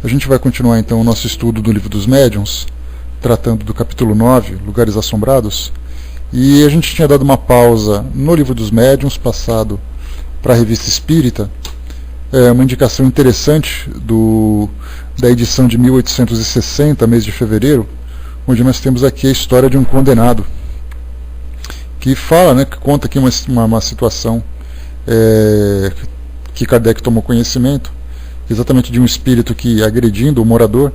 A gente vai continuar então o nosso estudo do Livro dos Médiuns, tratando do capítulo 9, Lugares Assombrados, e a gente tinha dado uma pausa no Livro dos Médiuns, passado para a Revista Espírita, uma indicação interessante da edição de 1860, mês de fevereiro, onde nós temos aqui a história de um condenado, que fala, né, que conta aqui uma situação que Kardec tomou conhecimento, exatamente de um espírito que, agredindo o morador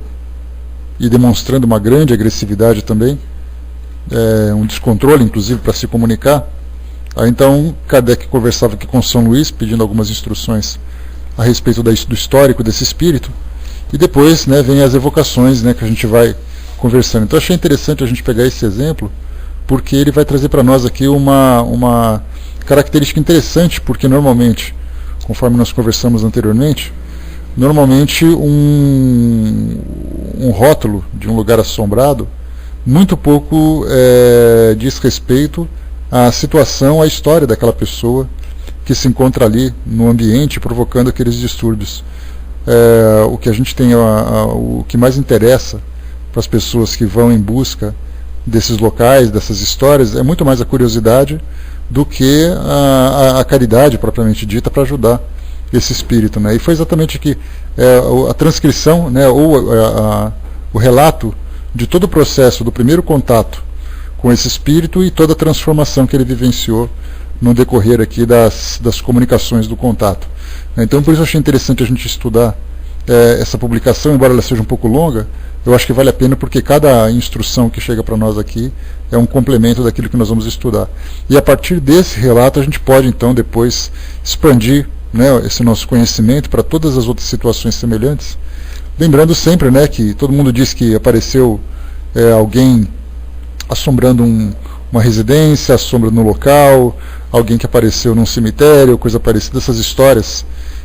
e demonstrando uma grande agressividade também, um descontrole inclusive para se comunicar. Aí então Kardec conversava aqui com São Luís, pedindo algumas instruções a respeito do histórico desse espírito, e depois, né, vem as evocações, né, que a gente vai conversando. Então achei interessante a gente pegar esse exemplo, porque ele vai trazer para nós aqui uma característica interessante, porque normalmente, conforme nós conversamos anteriormente, normalmente um rótulo de um lugar assombrado muito pouco diz respeito à situação, à história daquela pessoa que se encontra ali no ambiente provocando aqueles distúrbios. O que a gente tem, o que mais interessa para as pessoas que vão em busca desses locais, dessas histórias, é muito mais a curiosidade do que a caridade propriamente dita para ajudar esse espírito, né? E foi exatamente que a transcrição, né, ou o relato de todo o processo do primeiro contato com esse espírito e toda a transformação que ele vivenciou no decorrer aqui das comunicações do contato. Então por isso eu achei interessante a gente estudar essa publicação, embora ela seja um pouco longa. Eu acho que vale a pena, porque cada instrução que chega para nós aqui é um complemento daquilo que nós vamos estudar. E a partir desse relato a gente pode então depois expandir, né, esse nosso conhecimento para todas as outras situações semelhantes. Lembrando sempre, né, que todo mundo diz que apareceu alguém assombrando uma residência, assombrando no local, alguém que apareceu num cemitério, coisa parecida, essas histórias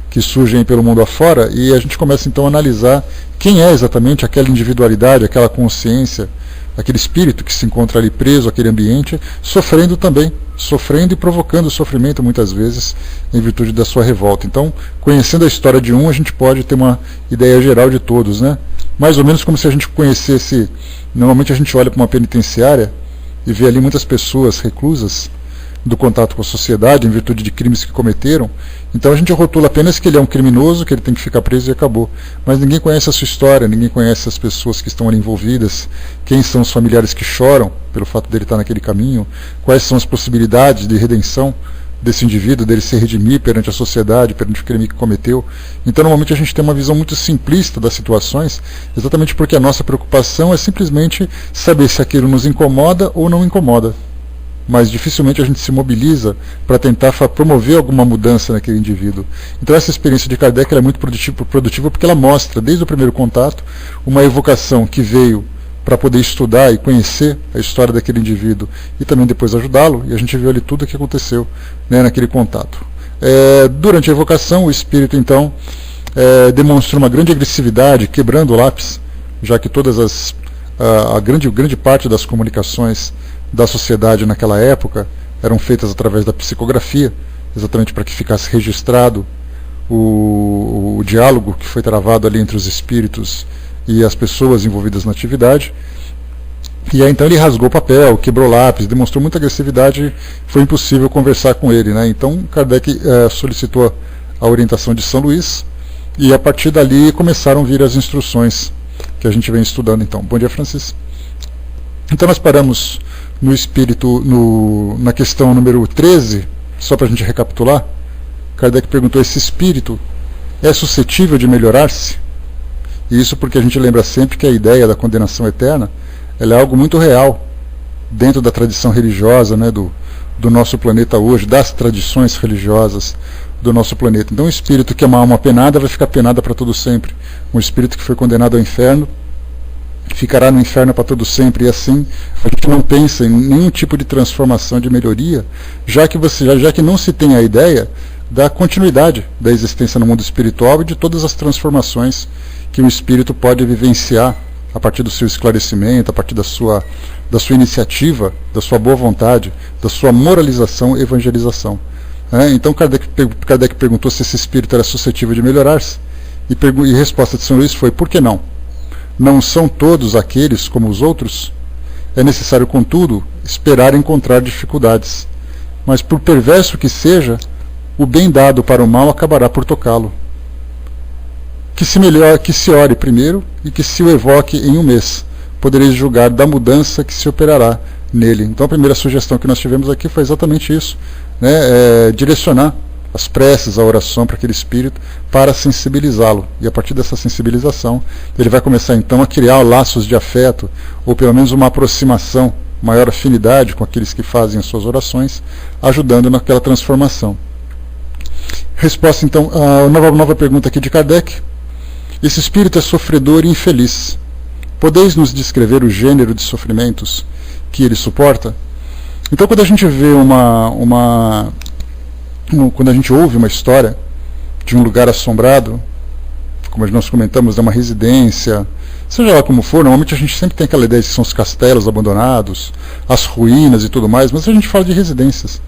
que surgem pelo mundo afora, e a gente começa então a analisar quem é exatamente aquela individualidade, aquela consciência, aquele espírito que se encontra ali preso àquele ambiente, sofrendo também, sofrendo e provocando sofrimento muitas vezes em virtude da sua revolta. Então, conhecendo a história de um, a gente pode ter uma ideia geral de todos, né? Mais ou menos como se a gente conhecesse, normalmente a gente olha para uma penitenciária e vê ali muitas pessoas reclusas do contato com a sociedade em virtude de crimes que cometeram. Então a gente rotula apenas que ele é um criminoso, que ele tem que ficar preso e acabou. Mas ninguém conhece a sua história, ninguém conhece as pessoas que estão ali envolvidas, quem são os familiares que choram pelo fato dele estar naquele caminho, quais são as possibilidades de redenção desse indivíduo, dele se redimir perante a sociedade, perante o crime que cometeu. Então normalmente a gente tem uma visão muito simplista das situações, exatamente porque a nossa preocupação é simplesmente saber se aquilo nos incomoda ou não incomoda. Mas dificilmente a gente se mobiliza para tentar promover alguma mudança naquele indivíduo. Então essa experiência de Kardec é muito produtiva porque ela mostra, desde o primeiro contato, uma evocação que veio para poder estudar e conhecer a história daquele indivíduo e também depois ajudá-lo, e a gente viu ali tudo o que aconteceu, né, naquele contato. Durante a evocação, o espírito então demonstrou uma grande agressividade, quebrando o lápis, já que a grande parte das comunicações da sociedade naquela época eram feitas através da psicografia, exatamente para que ficasse registrado o diálogo que foi travado ali entre os espíritos e as pessoas envolvidas na atividade. E aí então ele rasgou o papel, quebrou o lápis, demonstrou muita agressividade, foi impossível conversar com ele, né? Então Kardec solicitou a orientação de São Luís, e a partir dali começaram a vir as instruções que a gente vem estudando então. Bom dia, Francis. Então nós paramos no espírito, na questão número 13, só para a gente recapitular. Kardec perguntou: esse espírito é suscetível de melhorar-se? E isso porque a gente lembra sempre que a ideia da condenação eterna, ela é algo muito real dentro da tradição religiosa, né, do nosso planeta hoje, das tradições religiosas do nosso planeta. Então o espírito que é uma alma penada vai ficar penada para todo sempre. Um espírito que foi condenado ao inferno ficará no inferno para todo sempre, e assim a gente não pensa em nenhum tipo de transformação, de melhoria, já que não se tem a ideia da continuidade da existência no mundo espiritual e de todas as transformações que o espírito pode vivenciar a partir do seu esclarecimento, a partir da sua iniciativa, da sua boa vontade, da sua moralização e evangelização. Então Kardec perguntou se esse espírito era suscetível de melhorar-se, E a resposta de São Luís foi: por que não? Não são todos aqueles como os outros? É necessário, contudo, esperar encontrar dificuldades. Mas, por perverso que seja, o bem dado para o mal acabará por tocá-lo. Que se ore primeiro e que se o evoque em um mês. Podereis julgar da mudança que se operará nele. Então a primeira sugestão que nós tivemos aqui foi exatamente isso, né? Direcionar as preces, a oração para aquele espírito, para sensibilizá-lo. E a partir dessa sensibilização, ele vai começar então a criar laços de afeto, ou pelo menos uma aproximação, maior afinidade com aqueles que fazem as suas orações, ajudando naquela transformação. Resposta então, a nova pergunta aqui de Kardec. Esse espírito é sofredor e infeliz. Podeis nos descrever o gênero de sofrimentos que ele suporta? Então, quando a gente vê quando a gente ouve uma história de um lugar assombrado, como nós comentamos, de uma residência, seja lá como for, normalmente a gente sempre tem aquela ideia de que são os castelos abandonados, as ruínas e tudo mais, mas a gente fala de residências.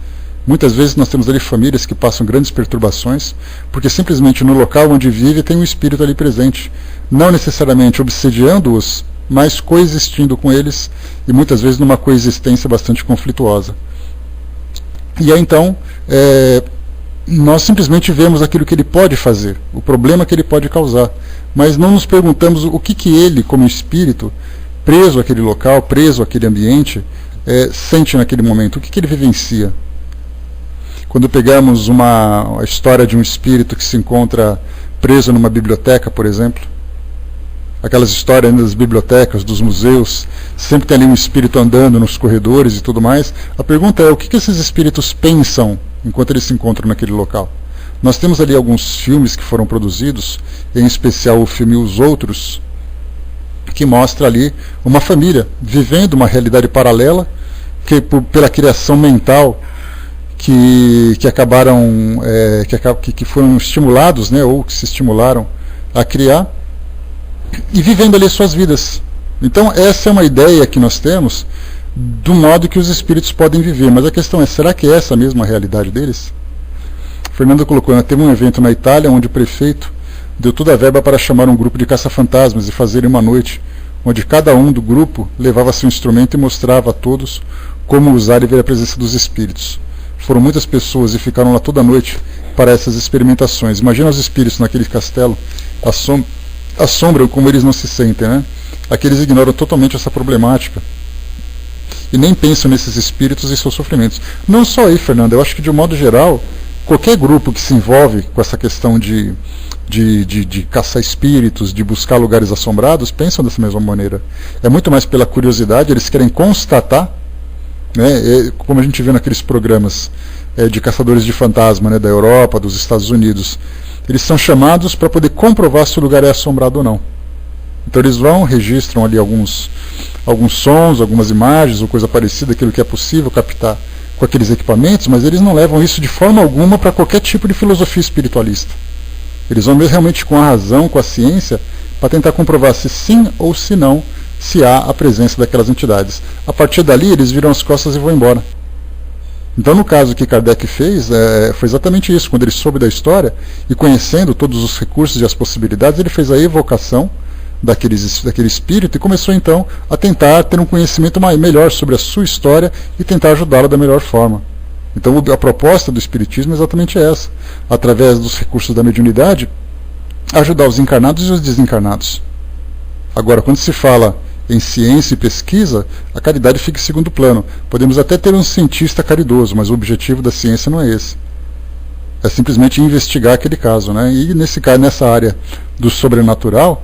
Muitas vezes nós temos ali famílias que passam grandes perturbações, porque simplesmente no local onde vive tem um espírito ali presente, não necessariamente obsediando-os, mas coexistindo com eles, e muitas vezes numa coexistência bastante conflituosa. E aí então, nós simplesmente vemos aquilo que ele pode fazer, o problema que ele pode causar, mas não nos perguntamos o que ele, como espírito, preso àquele local, preso àquele ambiente, sente naquele momento, o que ele vivencia. Quando pegamos a história de um espírito que se encontra preso numa biblioteca, por exemplo, aquelas histórias das bibliotecas, dos museus, sempre tem ali um espírito andando nos corredores e tudo mais, a pergunta é: o que esses espíritos pensam enquanto eles se encontram naquele local? Nós temos ali alguns filmes que foram produzidos, em especial o filme Os Outros, que mostra ali uma família vivendo uma realidade paralela, que pela criação mental que acabaram, que foram estimulados, né, ou que se estimularam a criar, e vivendo ali suas vidas. Então essa é uma ideia que nós temos do modo que os espíritos podem viver, mas a questão é: será que é essa mesma a realidade deles? Fernando colocou, teve um evento na Itália onde o prefeito deu toda a verba para chamar um grupo de caça-fantasmas e fazerem uma noite onde cada um do grupo levava seu instrumento e mostrava a todos como usar e ver a presença dos espíritos. Foram muitas pessoas e ficaram lá toda a noite para essas experimentações. Imagina os espíritos naquele castelo, assombram como eles não se sentem, né? Aqueles ignoram totalmente essa problemática e nem pensam nesses espíritos e seus sofrimentos. Não só aí, Fernando, eu acho que de um modo geral, qualquer grupo que se envolve com essa questão de caçar espíritos, de buscar lugares assombrados, pensam dessa mesma maneira. É muito mais pela curiosidade, eles querem constatar, né, como a gente vê naqueles programas de caçadores de fantasma, né, da Europa, dos Estados Unidos. Eles são chamados para poder comprovar se o lugar é assombrado ou não. Então eles vão, registram ali alguns sons, algumas imagens ou coisa parecida, aquilo que é possível captar com aqueles equipamentos, mas eles não levam isso de forma alguma para qualquer tipo de filosofia espiritualista. Eles vão realmente com a razão, com a ciência, para tentar comprovar se sim ou se não, se há a presença daquelas entidades. A partir dali eles viram as costas e vão embora. Então, no caso que Kardec fez, foi exatamente isso. Quando ele soube da história e conhecendo todos os recursos e as possibilidades, ele fez a evocação daquele espírito e começou então a tentar ter um conhecimento melhor sobre a sua história e tentar ajudá-la da melhor forma. Então a proposta do espiritismo é exatamente essa: através dos recursos da mediunidade, ajudar os encarnados e os desencarnados. Agora, quando se fala em ciência e pesquisa, a caridade fica em segundo plano. Podemos até ter um cientista caridoso, mas o objetivo da ciência não é esse. É simplesmente investigar aquele caso, né? E nessa área do sobrenatural,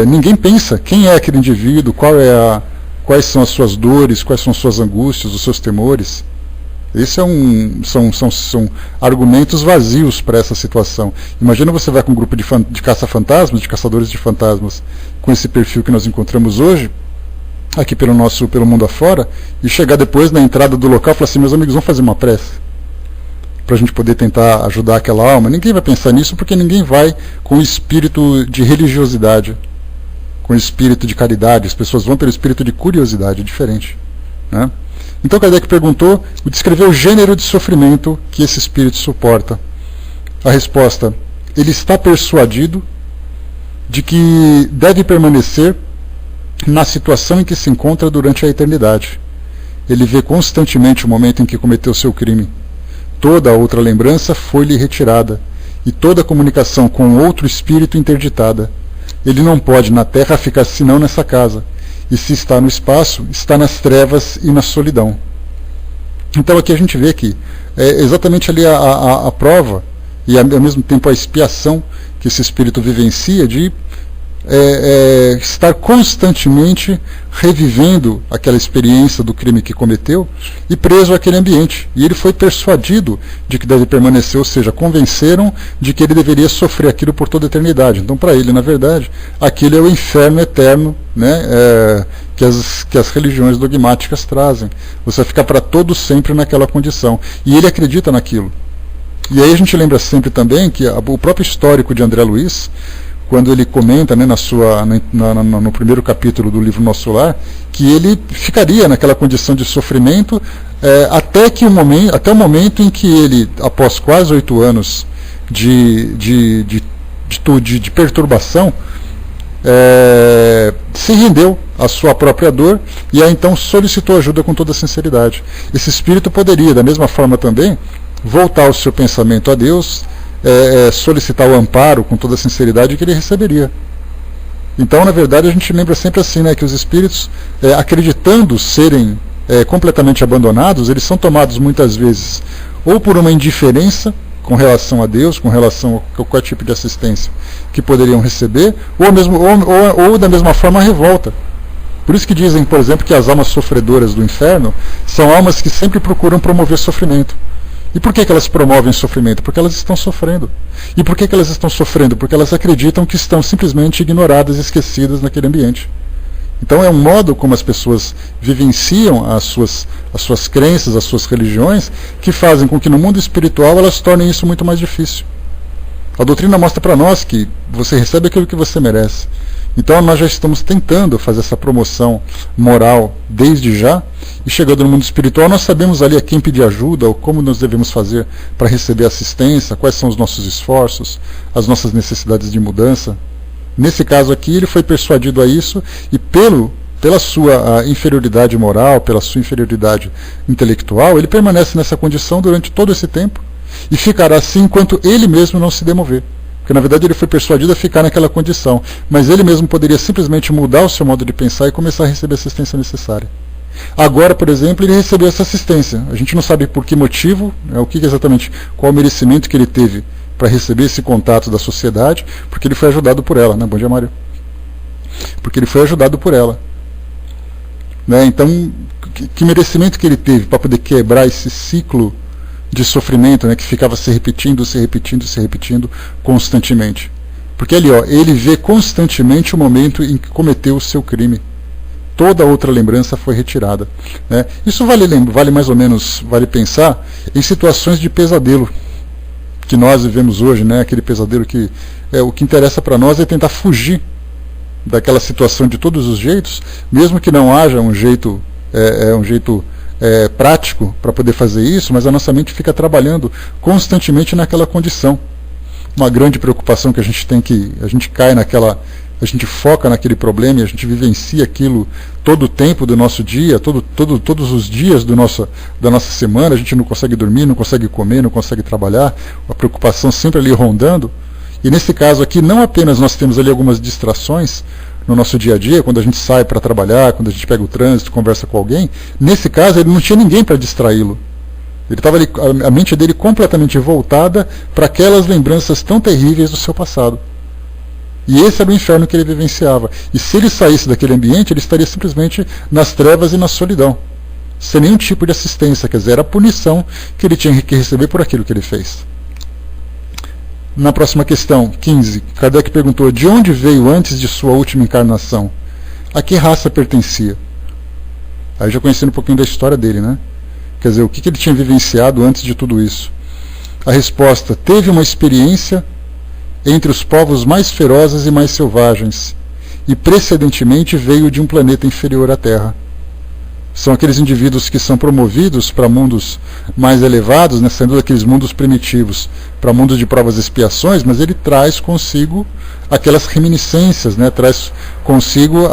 ninguém pensa quem é aquele indivíduo, quais são as suas dores, quais são as suas angústias, os seus temores. Esses são argumentos vazios para essa situação. Imagina você vai com um grupo de caça-fantasmas, de caçadores de fantasmas, com esse perfil que nós encontramos hoje, aqui pelo mundo afora, e chegar depois na entrada do local e falar assim: meus amigos, vamos fazer uma prece para a gente poder tentar ajudar aquela alma. Ninguém vai pensar nisso, porque ninguém vai com o espírito de religiosidade, com o espírito de caridade. As pessoas vão pelo espírito de curiosidade, diferente, né? Então Kardec perguntou, descreveu o gênero de sofrimento que esse espírito suporta. A resposta: ele está persuadido de que deve permanecer na situação em que se encontra durante a eternidade. Ele vê constantemente o momento em que cometeu seu crime. Toda a outra lembrança foi-lhe retirada, e toda a comunicação com outro espírito interditada. Ele não pode na terra ficar senão nessa casa, e se está no espaço, está nas trevas e na solidão. Então aqui a gente vê que é exatamente ali a prova, e ao mesmo tempo a expiação que esse espírito vivencia de estar constantemente revivendo aquela experiência do crime que cometeu e preso àquele ambiente. E ele foi persuadido de que deve permanecer, ou seja, convenceram de que ele deveria sofrer aquilo por toda a eternidade. Então, para ele, na verdade, aquele é o inferno eterno, né, que as religiões dogmáticas trazem. Você vai ficar para todo sempre naquela condição. E ele acredita naquilo. E aí a gente lembra sempre também que o próprio histórico de André Luiz, quando ele comenta, né, no primeiro capítulo do livro Nosso Lar, que ele ficaria naquela condição de sofrimento até o momento em que ele, após quase 8 anos de perturbação, se rendeu à sua própria dor e aí então solicitou ajuda com toda sinceridade. Esse espírito poderia, da mesma forma também, voltar o seu pensamento a Deus, solicitar o amparo com toda a sinceridade que ele receberia. Então, na verdade, a gente lembra sempre assim, né, que os espíritos, acreditando serem completamente abandonados, eles são tomados muitas vezes ou por uma indiferença com relação a Deus, com relação a qualquer tipo de assistência que poderiam receber, ou da mesma forma a revolta. Por isso que dizem, por exemplo, que as almas sofredoras do inferno são almas que sempre procuram promover sofrimento. E por que elas promovem sofrimento? Porque elas estão sofrendo. E por que elas estão sofrendo? Porque elas acreditam que estão simplesmente ignoradas e esquecidas naquele ambiente. Então é um modo como as pessoas vivenciam as suas crenças, as suas religiões, que fazem com que no mundo espiritual elas tornem isso muito mais difícil. A doutrina mostra para nós que você recebe aquilo que você merece. Então nós já estamos tentando fazer essa promoção moral desde já, e chegando no mundo espiritual nós sabemos ali a quem pedir ajuda, ou como nós devemos fazer para receber assistência, quais são os nossos esforços, as nossas necessidades de mudança. Nesse caso aqui ele foi persuadido a isso, e pela sua inferioridade moral, pela sua inferioridade intelectual, ele permanece nessa condição durante todo esse tempo, e ficará assim enquanto ele mesmo não se demover. Porque na verdade ele foi persuadido a ficar naquela condição, mas ele mesmo poderia simplesmente mudar o seu modo de pensar e começar a receber a assistência necessária. Agora, por exemplo, ele recebeu essa assistência. A gente não sabe por que motivo, o que exatamente, qual o merecimento que ele teve para receber esse contato da sociedade, porque ele foi ajudado por ela, né? Bom dia, Mário. Porque ele foi ajudado por ela. Né? Então, que merecimento que ele teve para poder quebrar esse ciclo de sofrimento, né, que ficava se repetindo constantemente. Porque ali, ele vê constantemente o momento em que cometeu o seu crime. Toda outra lembrança foi retirada. Né? Isso vale mais ou menos, vale pensar em situações de pesadelo que nós vivemos hoje, né? Aquele pesadelo que o que interessa para nós é tentar fugir daquela situação de todos os jeitos, mesmo que não haja um jeito prático para poder fazer isso, mas a nossa mente fica trabalhando constantemente naquela condição. Uma grande preocupação que a gente tem, que a gente cai a gente foca naquele problema e a gente vivencia aquilo todo o tempo do nosso dia, todos os dias da nossa semana. A gente não consegue dormir, não consegue comer, não consegue trabalhar, a preocupação sempre ali rondando. E nesse caso aqui, não apenas nós temos ali algumas distrações no nosso dia a dia, quando a gente sai para trabalhar, quando a gente pega o trânsito, conversa com alguém, nesse caso ele não tinha ninguém para distraí-lo. Ele estava ali, a mente dele completamente voltada para aquelas lembranças tão terríveis do seu passado. E esse era o inferno que ele vivenciava. E se ele saísse daquele ambiente, ele estaria simplesmente nas trevas e na solidão, sem nenhum tipo de assistência, quer dizer, era a punição que ele tinha que receber por aquilo que ele fez. Na próxima questão, 15, Kardec perguntou: de onde veio antes de sua última encarnação? A que raça pertencia? Aí já conhecendo um pouquinho da história dele, né? Quer dizer, o que ele tinha vivenciado antes de tudo isso? A resposta: teve uma experiência entre os povos mais ferozes e mais selvagens, e precedentemente veio de um planeta inferior à Terra. São aqueles indivíduos que são promovidos para mundos mais elevados, né, saindo daqueles mundos primitivos para mundos de provas e expiações, mas ele traz consigo aquelas reminiscências, né, traz consigo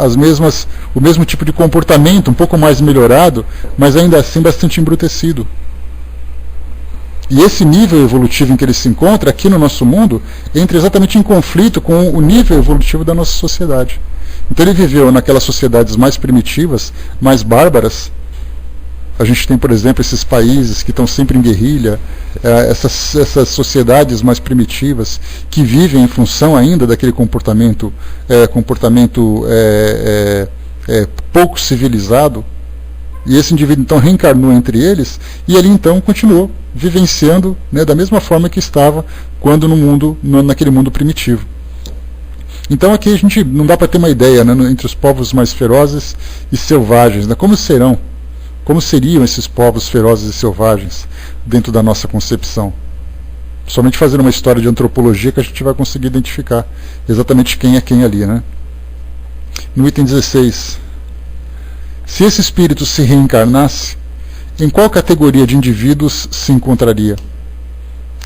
o mesmo tipo de comportamento, um pouco mais melhorado, mas ainda assim bastante embrutecido. E esse nível evolutivo em que ele se encontra aqui no nosso mundo entra exatamente em conflito com o nível evolutivo da nossa sociedade. Então ele viveu naquelas sociedades mais primitivas, mais bárbaras. A gente tem, por exemplo, esses países que estão sempre em guerrilha, essas sociedades mais primitivas que vivem em função ainda daquele comportamento pouco civilizado. E esse indivíduo então reencarnou entre eles e ele então continuou vivenciando, né, da mesma forma que estava quando naquele mundo primitivo. Então aqui a gente não dá para ter uma ideia, né, entre os povos mais ferozes e selvagens, né, como seriam esses povos ferozes e selvagens dentro da nossa concepção. Somente fazendo uma história de antropologia que a gente vai conseguir identificar exatamente quem é quem ali, né? No item 16, se esse espírito se reencarnasse, em qual categoria de indivíduos se encontraria?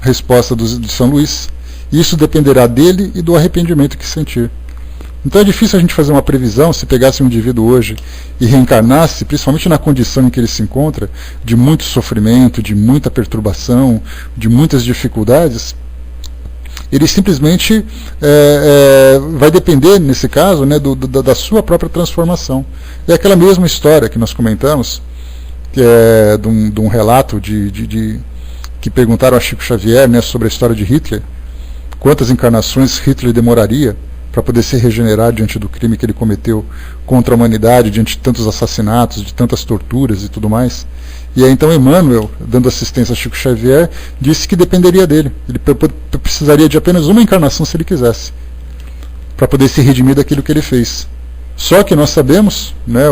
Resposta de São Luís: isso dependerá dele e do arrependimento que sentir. Então é difícil a gente fazer uma previsão. Se pegasse um indivíduo hoje e reencarnasse, principalmente na condição em que ele se encontra, de muito sofrimento, de muita perturbação, de muitas dificuldades, ele simplesmente vai depender, nesse caso, né, da sua própria transformação. É aquela mesma história que nós comentamos, que é de um relato que perguntaram a Chico Xavier, né, sobre a história de Hitler. Quantas encarnações Hitler demoraria para poder se regenerar diante do crime que ele cometeu contra a humanidade, diante de tantos assassinatos, de tantas torturas e tudo mais. E aí então Emmanuel, dando assistência a Chico Xavier, disse que dependeria dele. Ele precisaria de apenas uma encarnação se ele quisesse, para poder se redimir daquilo que ele fez. Só que nós sabemos, né,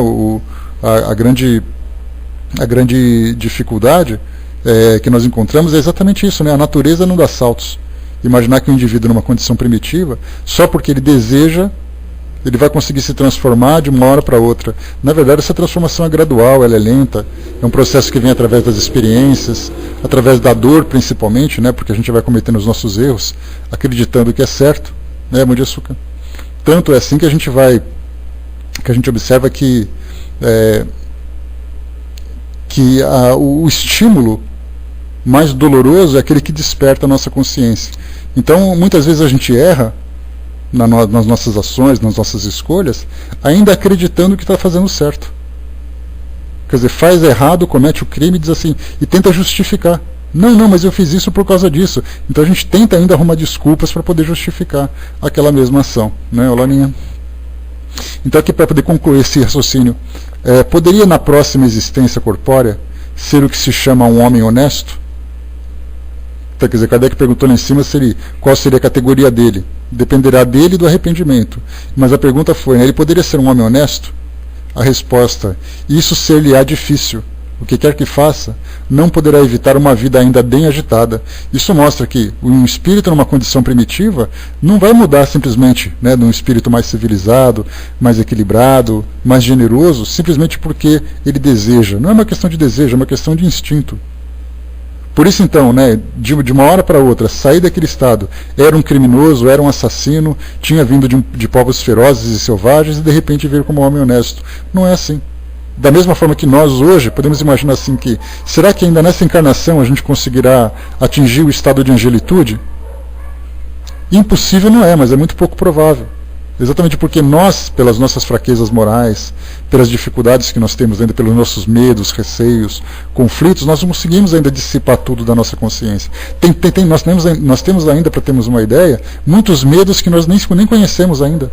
a grande dificuldade que nós encontramos é exatamente isso, né? A natureza não dá saltos. Imaginar que um indivíduo numa condição primitiva, só porque ele deseja, ele vai conseguir se transformar de uma hora para outra. Na verdade, essa transformação é gradual, ela é lenta, é um processo que vem através das experiências, através da dor principalmente, né, porque a gente vai cometendo os nossos erros, acreditando que é certo, né, Mão de Açúcar. Tanto é assim que a gente observa que o estímulo mais doloroso é aquele que desperta a nossa consciência. Então, muitas vezes a gente erra nas nossas ações, nas nossas escolhas, ainda acreditando que está fazendo certo. Quer dizer, faz errado, comete o crime e diz assim, e tenta justificar. Não, mas eu fiz isso por causa disso. Então a gente tenta ainda arrumar desculpas para poder justificar aquela mesma ação, né, Olaninha? Então aqui, para poder concluir esse raciocínio, poderia na próxima existência corpórea ser o que se chama um homem honesto? Quer dizer, Kardec perguntou lá em cima qual seria a categoria dele. Dependerá dele e do arrependimento. Mas a pergunta foi, né, ele poderia ser um homem honesto? A resposta: isso ser-lhe-á difícil. O que quer que faça, não poderá evitar uma vida ainda bem agitada. Isso mostra que um espírito numa condição primitiva não vai mudar simplesmente, né, de um espírito mais civilizado, mais equilibrado, mais generoso, simplesmente porque ele deseja. Não é uma questão de desejo, é uma questão de instinto. Por isso então, né, de uma hora para outra, sair daquele estado, era um criminoso, era um assassino, tinha vindo de povos ferozes e selvagens e de repente veio como um homem honesto. Não é assim. Da mesma forma que nós hoje podemos imaginar assim que, será que ainda nessa encarnação a gente conseguirá atingir o estado de angelitude? Impossível não é, mas é muito pouco provável. Exatamente porque nós, pelas nossas fraquezas morais, pelas dificuldades que nós temos ainda, pelos nossos medos, receios, conflitos, nós não conseguimos ainda dissipar tudo da nossa consciência. Nós temos ainda, para termos uma ideia, muitos medos que nós nem conhecemos ainda.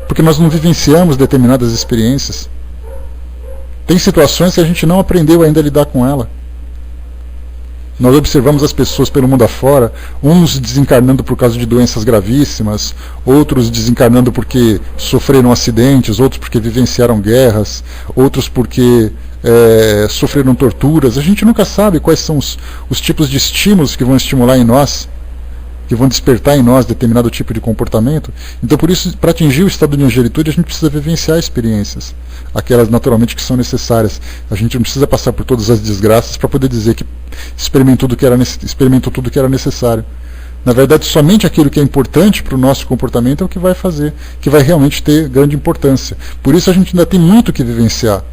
Porque nós não vivenciamos determinadas experiências. Tem situações que a gente não aprendeu ainda a lidar com ela. Nós observamos as pessoas pelo mundo afora, uns desencarnando por causa de doenças gravíssimas, outros desencarnando porque sofreram acidentes, outros porque vivenciaram guerras, outros porque sofreram torturas. A gente nunca sabe quais são os tipos de estímulos que vão estimular em nós que vão despertar em nós determinado tipo de comportamento. Então, por isso, para atingir o estado de angelitude, a gente precisa vivenciar experiências, aquelas naturalmente que são necessárias. A gente não precisa passar por todas as desgraças para poder dizer que experimentou tudo que era necessário. Na verdade, somente aquilo que é importante para o nosso comportamento é o que vai fazer, que vai realmente ter grande importância. Por isso a gente ainda tem muito que vivenciar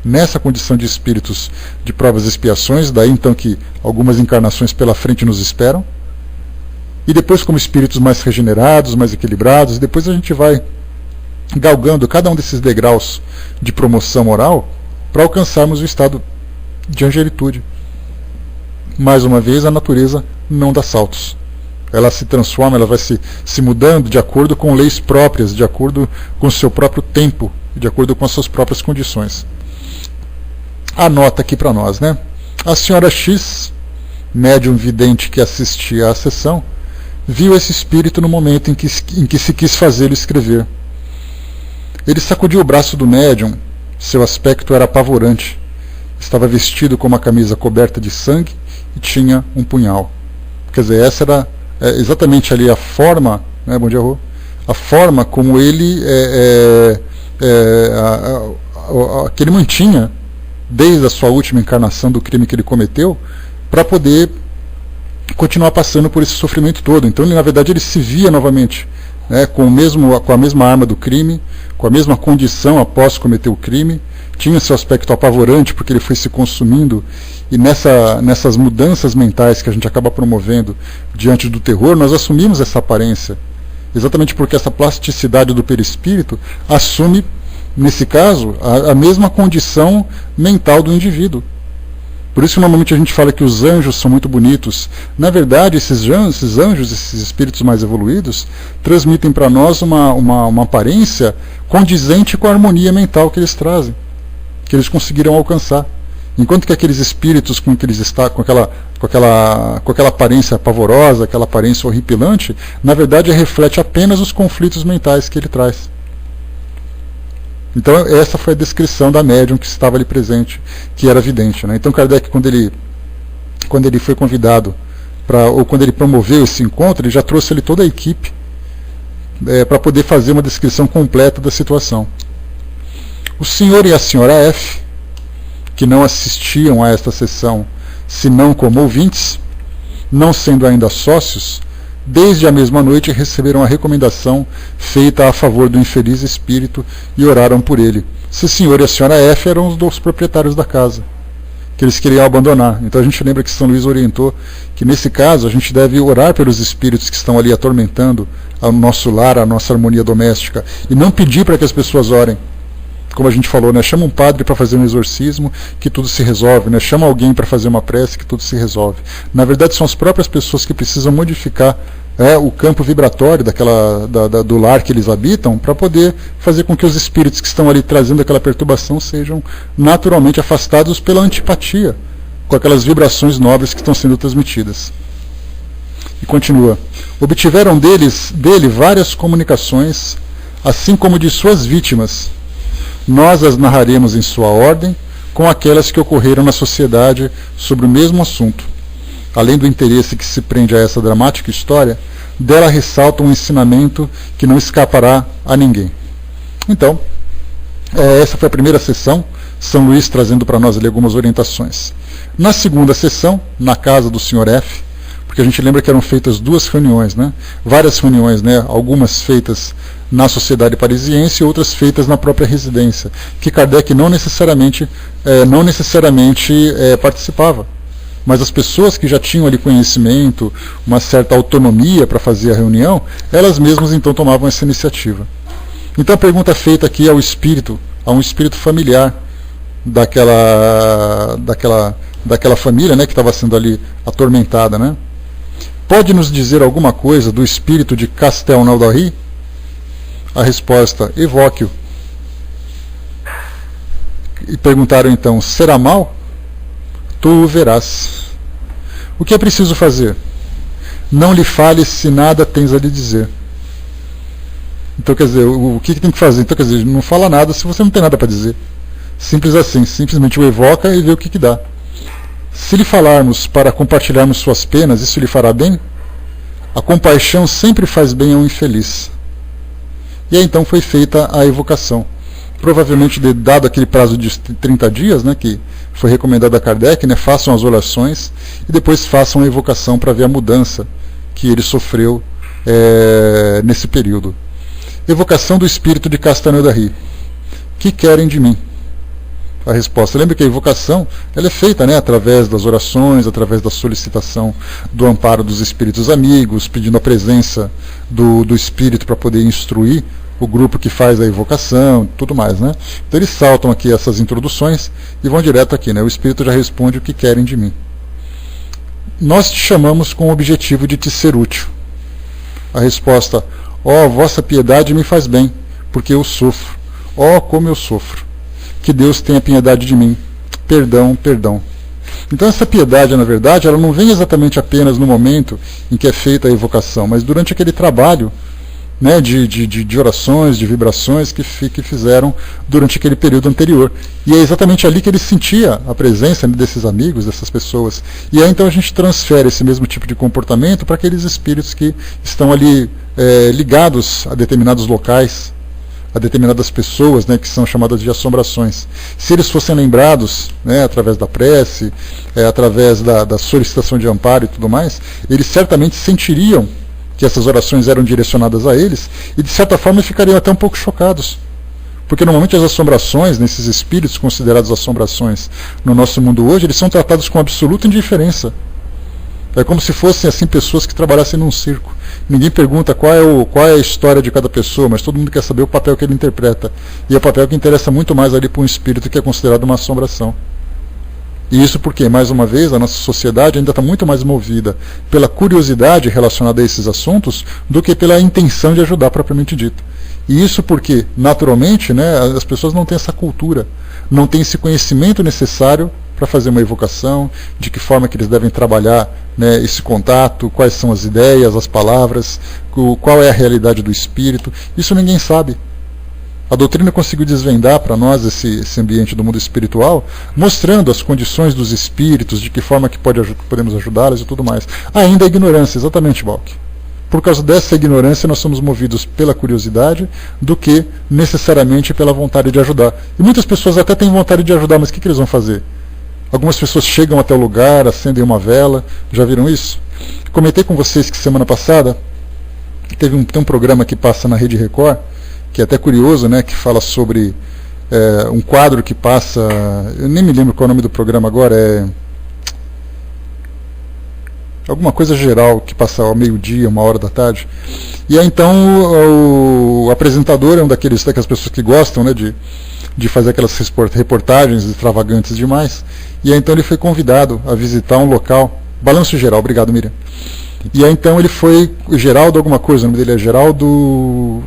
nessa condição de espíritos de provas e expiações, daí então que algumas encarnações pela frente nos esperam, e depois como espíritos mais regenerados, mais equilibrados, e depois a gente vai galgando cada um desses degraus de promoção moral para alcançarmos o estado de angelitude. Mais uma vez, a natureza não dá saltos. Ela se transforma, ela vai se mudando de acordo com leis próprias, de acordo com o seu próprio tempo, de acordo com as suas próprias condições. Anota aqui para nós, né? A senhora X, médium vidente que assistia à sessão, viu esse espírito no momento em que se quis fazê-lo escrever. Ele sacudiu o braço do médium, seu aspecto era apavorante. Estava vestido com uma camisa coberta de sangue e tinha um punhal. Quer dizer, essa era exatamente ali a forma, né, bom dia, Rô, a forma como ele que ele mantinha desde a sua última encarnação do crime que ele cometeu, para poder continuar passando por esse sofrimento todo. Então, na verdade, ele se via novamente, né, com a mesma arma do crime, com a mesma condição após cometer o crime, tinha seu aspecto apavorante, porque ele foi se consumindo, e nessas mudanças mentais que a gente acaba promovendo diante do terror, nós assumimos essa aparência, exatamente porque essa plasticidade do perispírito assume, nesse caso, a mesma condição mental do indivíduo. Por isso, normalmente, a gente fala que os anjos são muito bonitos. Na verdade, esses anjos, esses espíritos mais evoluídos, transmitem para nós uma aparência condizente com a harmonia mental que eles trazem, que eles conseguiram alcançar. Enquanto que aqueles espíritos com que eles estão, com aquela aparência pavorosa, aquela aparência horripilante, na verdade reflete apenas os conflitos mentais que ele traz. Então essa foi a descrição da médium que estava ali presente, que era vidente, né? Então Kardec, quando ele foi convidado, ou quando ele promoveu esse encontro, ele já trouxe ali toda a equipe para poder fazer uma descrição completa da situação. O senhor e a senhora F, que não assistiam a esta sessão, senão como ouvintes, não sendo ainda sócios, desde a mesma noite receberam a recomendação feita a favor do infeliz espírito e oraram por ele. O senhor e a senhora F eram os dois proprietários da casa, que eles queriam abandonar. Então a gente lembra que São Luís orientou que nesse caso a gente deve orar pelos espíritos que estão ali atormentando o nosso lar, a nossa harmonia doméstica, e não pedir para que as pessoas orem. Como a gente falou, né? Chama um padre para fazer um exorcismo, que tudo se resolve, né? Chama alguém para fazer uma prece, que tudo se resolve. Na verdade, são as próprias pessoas que precisam modificar o campo vibratório do lar que eles habitam, para poder fazer com que os espíritos que estão ali trazendo aquela perturbação sejam naturalmente afastados pela antipatia com aquelas vibrações nobres que estão sendo transmitidas. E continua. Obtiveram dele várias comunicações, assim como de suas vítimas. Nós as narraremos em sua ordem, com aquelas que ocorreram na sociedade sobre o mesmo assunto. Além do interesse que se prende a essa dramática história, dela ressalta um ensinamento que não escapará a ninguém. Então, essa foi a primeira sessão, São Luís trazendo para nós ali algumas orientações. Na segunda sessão, na casa do Sr. F, porque a gente lembra que eram feitas duas reuniões, né? Várias reuniões, né? Algumas feitas na sociedade parisiense e outras feitas na própria residência, que Kardec não necessariamente participava. Mas as pessoas que já tinham ali conhecimento, uma certa autonomia para fazer a reunião, elas mesmas então tomavam essa iniciativa. Então a pergunta feita aqui a um espírito familiar daquela família, né, que estava sendo ali atormentada, né? Pode nos dizer alguma coisa do espírito de Castelnaudary? A resposta, evoque-o. E perguntaram então, será mal? Tu o verás. O que é preciso fazer? Não lhe fales se nada tens a lhe dizer. Então, quer dizer, o que tem que fazer? Então, quer dizer, não fala nada se você não tem nada para dizer. Simples assim, simplesmente o evoca e vê o que dá. Se lhe falarmos para compartilharmos suas penas, isso lhe fará bem? A compaixão sempre faz bem ao infeliz. E aí então foi feita a evocação. Provavelmente, dado aquele prazo de 30 dias, né, que foi recomendado a Kardec, né, façam as orações e depois façam a evocação para ver a mudança que ele sofreu nesse período. Evocação do espírito de Castanho Ri. Que querem de mim? A resposta. Lembra que a evocação ela é feita, né, através das orações, através da solicitação do amparo dos espíritos amigos, pedindo a presença do espírito para poder instruir o grupo que faz a evocação, tudo mais, né? Então eles saltam aqui essas introduções e vão direto aqui, né? O espírito já responde o que querem de mim. Nós te chamamos com o objetivo de te ser útil. A resposta: ó, vossa piedade me faz bem, porque eu sofro. Ó, como eu sofro. Que Deus tenha piedade de mim. Perdão, perdão. Então essa piedade, na verdade, ela não vem exatamente apenas no momento em que é feita a evocação, mas durante aquele trabalho, né, de orações, de vibrações que fizeram durante aquele período anterior. E é exatamente ali que ele sentia a presença desses amigos, dessas pessoas. E aí então a gente transfere esse mesmo tipo de comportamento para aqueles espíritos que estão ali ligados a determinados locais, a determinadas pessoas, né, que são chamadas de assombrações. Se eles fossem lembrados, né, através da prece, através da solicitação de amparo e tudo mais, eles certamente sentiriam que essas orações eram direcionadas a eles e de certa forma ficariam até um pouco chocados. Porque normalmente as assombrações, nesses espíritos considerados assombrações no nosso mundo hoje, eles são tratados com absoluta indiferença. É como se fossem assim pessoas que trabalhassem num circo. Ninguém pergunta qual é a história de cada pessoa, mas todo mundo quer saber o papel que ele interpreta. E é o papel que interessa muito mais ali para um espírito que é considerado uma assombração. E isso porque, mais uma vez, a nossa sociedade ainda está muito mais movida pela curiosidade relacionada a esses assuntos do que pela intenção de ajudar propriamente dito. E isso porque, naturalmente, né, as pessoas não têm essa cultura, não têm esse conhecimento necessário para fazer uma evocação, de que forma que eles devem trabalhar, né, esse contato, quais são as ideias, as palavras, qual é a realidade do espírito. Isso ninguém sabe. A doutrina conseguiu desvendar para nós esse ambiente do mundo espiritual, mostrando as condições dos espíritos, de que forma que podemos ajudá-los e tudo mais. Ainda a ignorância, exatamente, Balk. Por causa dessa ignorância, nós somos movidos pela curiosidade do que necessariamente pela vontade de ajudar. E muitas pessoas até têm vontade de ajudar, mas o que eles vão fazer? Algumas pessoas chegam até o lugar, acendem uma vela, já viram isso? Comentei com vocês que semana passada tem um programa que passa na Rede Record, que é até curioso, né, que fala sobre um quadro que passa, eu nem me lembro qual é o nome do programa agora, alguma coisa geral, que passa ao meio-dia, 1h da tarde. E aí então o apresentador é daquelas pessoas que gostam, né, de fazer aquelas reportagens extravagantes demais. E aí então ele foi convidado a visitar um local, Balanço Geral, obrigado, Miriam. E aí então ele foi, Geraldo alguma coisa, o nome dele é Geraldo,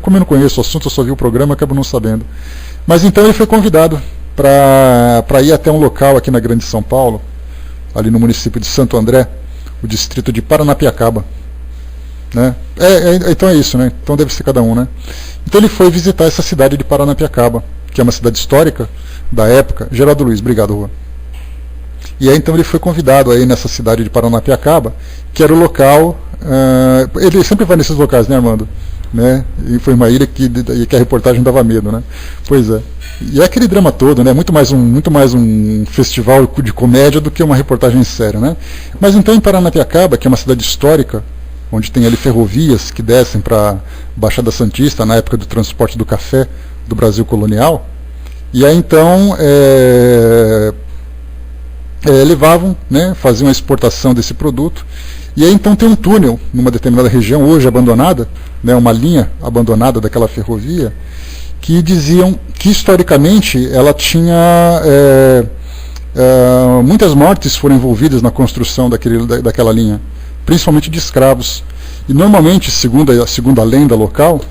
como eu não conheço o assunto, eu só vi o programa, acabo não sabendo. Mas então ele foi convidado para ir até um local aqui na Grande São Paulo, ali no município de Santo André, o distrito de Paranapiacaba. Né? Então é isso, né? Então deve ser cada um, né? Então ele foi visitar essa cidade de Paranapiacaba, que é uma cidade histórica da época. Geraldo Luiz, obrigado, Rua. E aí então ele foi convidado aí nessa cidade de Paranapiacaba, que era o local, ele sempre vai nesses locais, né, Armando? Né? E foi uma ilha que a reportagem dava medo, né? Pois é. E é aquele drama todo, né? Muito mais um festival de comédia do que uma reportagem séria, né? Mas então em Paranapiacaba, que é uma cidade histórica, onde tem ali ferrovias que descem para Baixada Santista, na época do transporte do café do Brasil colonial, e aí então levavam, né, faziam a exportação desse produto, e aí então tem um túnel numa determinada região, hoje abandonada, né, uma linha abandonada daquela ferrovia, que diziam que historicamente ela tinha muitas mortes foram envolvidas na construção daquela linha, principalmente de escravos. E normalmente, segundo a lenda local,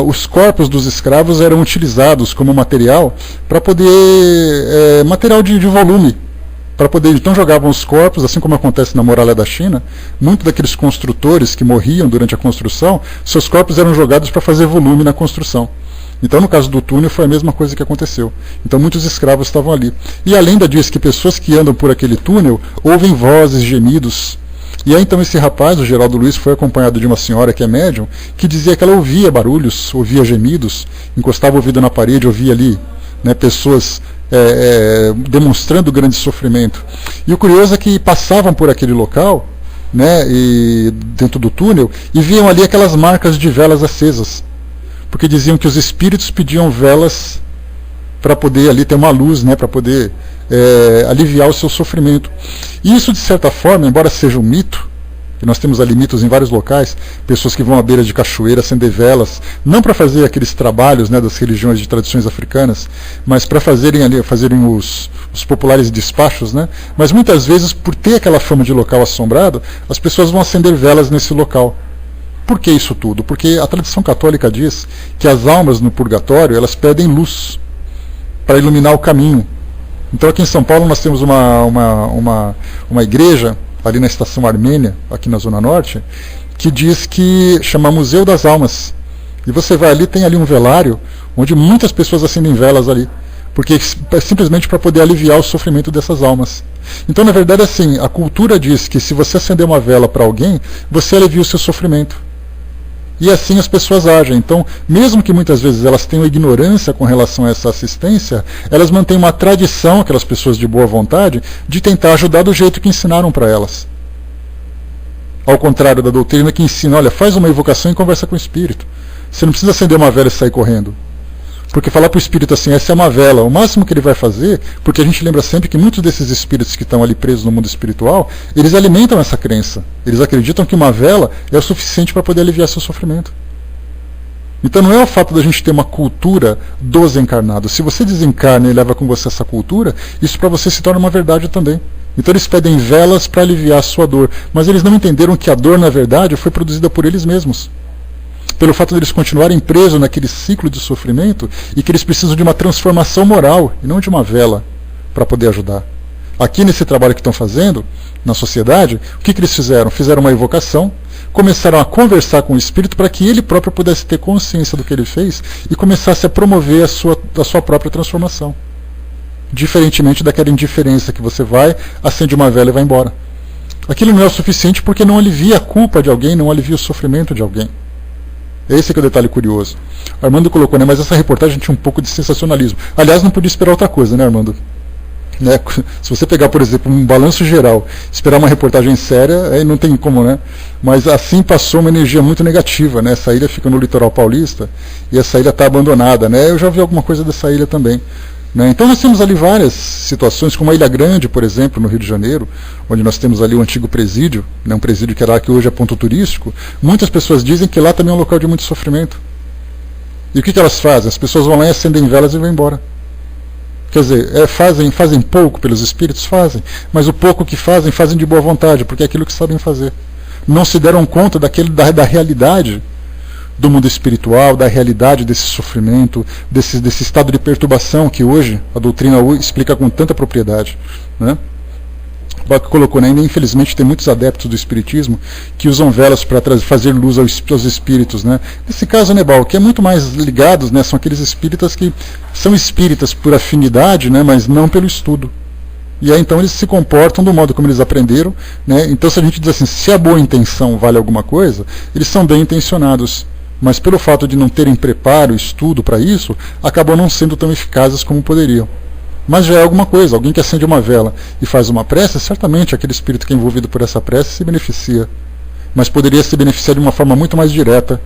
os corpos dos escravos eram utilizados como material para poder material de volume, para poder, então jogavam os corpos, assim como acontece na muralha da China. Muitos daqueles construtores que morriam durante a construção, seus corpos eram jogados para fazer volume na construção. Então, no caso do túnel, foi a mesma coisa que aconteceu. Então, muitos escravos estavam ali. E a lenda diz que pessoas que andam por aquele túnel ouvem vozes, gemidos, E aí então esse rapaz, o Geraldo Luiz, foi acompanhado de uma senhora que é médium, que dizia que ela ouvia barulhos, ouvia gemidos, encostava o ouvido na parede, ouvia ali, né, pessoas demonstrando grande sofrimento. E o curioso é que passavam por aquele local, né, e dentro do túnel, e viam ali aquelas marcas de velas acesas, porque diziam que os espíritos pediam velas para poder ali ter uma luz, né, para poder aliviar o seu sofrimento. E isso, de certa forma, embora seja um mito, e nós temos ali mitos em vários locais, pessoas que vão à beira de cachoeira acender velas, não para fazer aqueles trabalhos, né, das religiões de tradições africanas, mas para fazerem os populares despachos, né, mas muitas vezes, por ter aquela fama de local assombrado, as pessoas vão acender velas nesse local. Por que isso tudo? Porque a tradição católica diz que as almas no purgatório, elas pedem luz para iluminar o caminho. Então aqui em São Paulo nós temos uma igreja, ali na Estação Armênia, aqui na Zona Norte, que diz que chama Museu das Almas. E você vai ali, tem ali um velário, onde muitas pessoas acendem velas ali, porque é simplesmente para poder aliviar o sofrimento dessas almas. Então, na verdade, assim, a cultura diz que se você acender uma vela para alguém, você alivia o seu sofrimento. E assim as pessoas agem. Então, mesmo que muitas vezes elas tenham ignorância com relação a essa assistência, elas mantêm uma tradição, aquelas pessoas de boa vontade, de tentar ajudar do jeito que ensinaram para elas. Ao contrário da doutrina que ensina, olha, faz uma evocação e conversa com o espírito. Você não precisa acender uma vela e sair correndo. Porque falar para o espírito assim, essa é uma vela, o máximo que ele vai fazer, porque a gente lembra sempre que muitos desses espíritos que estão ali presos no mundo espiritual, eles alimentam essa crença. Eles acreditam que uma vela é o suficiente para poder aliviar seu sofrimento. Então não é o fato da gente ter uma cultura dos encarnados. Se você desencarna e leva com você essa cultura, isso para você se torna uma verdade também. Então eles pedem velas para aliviar a sua dor, mas eles não entenderam que a dor, na verdade, foi produzida por eles mesmos. Pelo fato de eles continuarem presos naquele ciclo de sofrimento e que eles precisam de uma transformação moral e não de uma vela para poder ajudar. Aqui nesse trabalho que estão fazendo, na sociedade, o que eles fizeram? Fizeram uma evocação, começaram a conversar com o espírito para que ele próprio pudesse ter consciência do que ele fez e começasse a promover a sua própria transformação. Diferentemente daquela indiferença que você vai, acende uma vela e vai embora. Aquilo não é o suficiente porque não alivia a culpa de alguém, não alivia o sofrimento de alguém. Esse que é o detalhe curioso. Armando colocou, né? Mas essa reportagem tinha um pouco de sensacionalismo. Aliás, não podia esperar outra coisa, né, Armando? Né? Se você pegar, por exemplo, um balanço geral, esperar uma reportagem séria, aí não tem como, né? Mas assim passou uma energia muito negativa, né? Essa ilha fica no litoral paulista e essa ilha está abandonada, né? Eu já vi alguma coisa dessa ilha também. Né? Então nós temos ali várias situações, como a Ilha Grande, por exemplo, no Rio de Janeiro, onde nós temos ali o antigo presídio, né? Um presídio que é lá que hoje é ponto turístico. Muitas pessoas dizem que lá também é um local de muito sofrimento. E o que elas fazem? As pessoas vão lá e acendem velas e vão embora. Quer dizer, fazem pouco pelos espíritos? Fazem. Mas o pouco que fazem de boa vontade, porque é aquilo que sabem fazer. Não se deram conta da realidade do mundo espiritual, da realidade desse sofrimento, desse estado de perturbação que hoje a doutrina explica com tanta propriedade. Né? O Bach colocou, né? Infelizmente tem muitos adeptos do espiritismo que usam velas para fazer luz aos espíritos. Né? Nesse caso, né, Bach, que é muito mais ligados, né, são aqueles espíritas que são espíritas por afinidade, né, mas não pelo estudo. E aí então eles se comportam do modo como eles aprenderam. Né? Então se a gente diz assim, se a boa intenção vale alguma coisa, eles são bem intencionados. Mas pelo fato de não terem preparo, estudo para isso, acabam não sendo tão eficazes como poderiam. Mas já é alguma coisa. Alguém que acende uma vela e faz uma prece, certamente aquele espírito que é envolvido por essa prece se beneficia. Mas poderia se beneficiar de uma forma muito mais direta.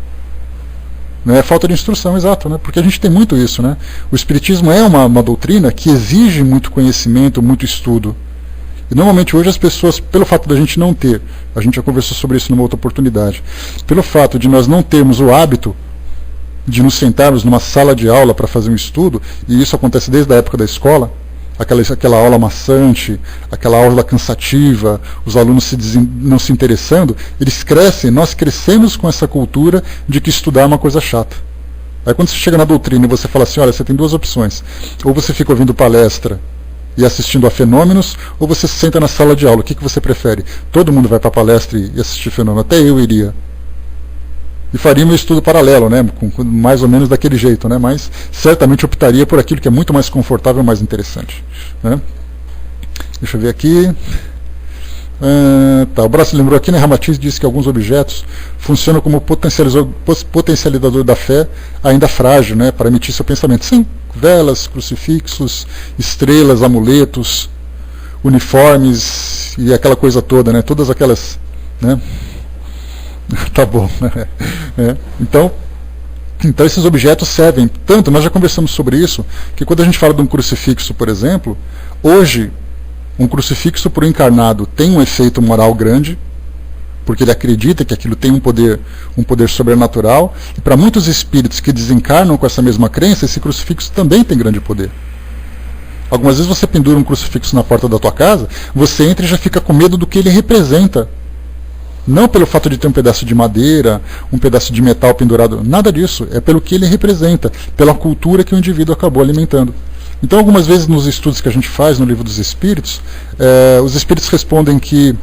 Não é falta de instrução, exato, né? Porque a gente tem muito isso. Né? O espiritismo é uma doutrina que exige muito conhecimento, muito estudo. E normalmente hoje as pessoas, pelo fato da gente não ter, a gente já conversou sobre isso numa outra oportunidade, pelo fato de nós não termos o hábito de nos sentarmos numa sala de aula para fazer um estudo, e isso acontece desde a época da escola, aquela aula maçante, aquela aula cansativa, os alunos não se interessando, eles crescem, nós crescemos com essa cultura de que estudar é uma coisa chata. Aí quando você chega na doutrina e você fala assim, olha, você tem duas opções, ou você fica ouvindo palestra e assistindo a fenômenos, ou você se senta na sala de aula. O que você prefere? Todo mundo vai para a palestra e assistir fenômeno. Até eu iria. E faria meu estudo paralelo, né? Com mais ou menos daquele jeito, né? Mas certamente optaria por aquilo que é muito mais confortável e mais interessante. Né? Deixa eu ver aqui. O Braço lembrou aqui, né? Ramatiz disse que alguns objetos funcionam como potencializador da fé, ainda frágil, né? Para emitir seu pensamento. Sim, velas, crucifixos, estrelas, amuletos, uniformes e aquela coisa toda, né? Todas aquelas, né? Tá bom, né? Então esses objetos servem tanto, nós já conversamos sobre isso, que quando a gente fala de um crucifixo, por exemplo, hoje um crucifixo para o encarnado tem um efeito moral grande, porque ele acredita que aquilo tem um poder sobrenatural, e para muitos espíritos que desencarnam com essa mesma crença, esse crucifixo também tem grande poder. Algumas vezes você pendura um crucifixo na porta da tua casa, você entra e já fica com medo do que ele representa. Não pelo fato de ter um pedaço de madeira, um pedaço de metal pendurado, nada disso, é pelo que ele representa, pela cultura que o indivíduo acabou alimentando. Então, algumas vezes nos estudos que a gente faz no Livro dos Espíritos, os espíritos respondem que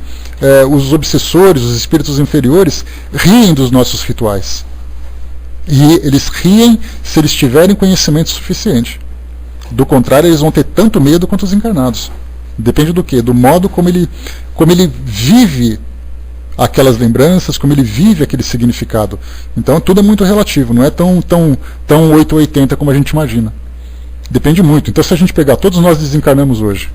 os obsessores, os espíritos inferiores, riem dos nossos rituais. E eles riem se eles tiverem conhecimento suficiente. Do contrário, eles vão ter tanto medo quanto os encarnados. Depende do quê? Do modo como ele vive aquelas lembranças, como ele vive aquele significado. Então, tudo é muito relativo, não é tão 880 como a gente imagina. Depende muito. Então, se a gente pegar, todos nós desencarnamos hoje.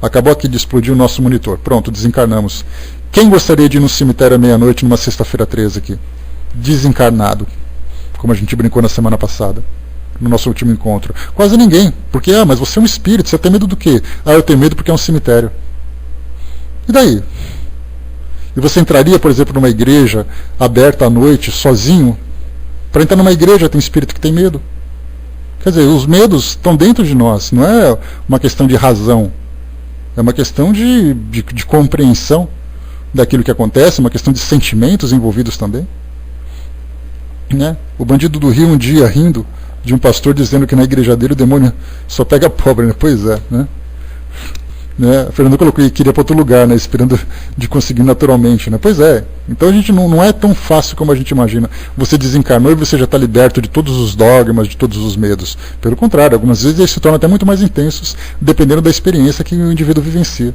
Acabou aqui de explodir o nosso monitor. Pronto, desencarnamos. Quem gostaria de ir no cemitério à meia-noite, numa sexta-feira 13 aqui? Desencarnado. Como a gente brincou na semana passada, no nosso último encontro. Quase ninguém. Porque, mas você é um espírito, você tem medo do quê? Eu tenho medo porque é um cemitério. E daí? E você entraria, por exemplo, numa igreja aberta à noite, sozinho? Para entrar numa igreja tem espírito que tem medo. Quer dizer, os medos estão dentro de nós, não é uma questão de razão, é uma questão de compreensão daquilo que acontece, uma questão de sentimentos envolvidos também. Né? O bandido do Rio um dia rindo de um pastor dizendo que na igreja dele o demônio só pega pobre, né? Pois é, né? A Fernanda colocou que queria para outro lugar, né? Esperando de conseguir naturalmente, né? Pois é, então a gente não é tão fácil como a gente imagina. Você desencarnou e você já está liberto de todos os dogmas, de todos os medos. Pelo contrário, algumas vezes eles se tornam até muito mais intensos, dependendo da experiência que o indivíduo vivencia.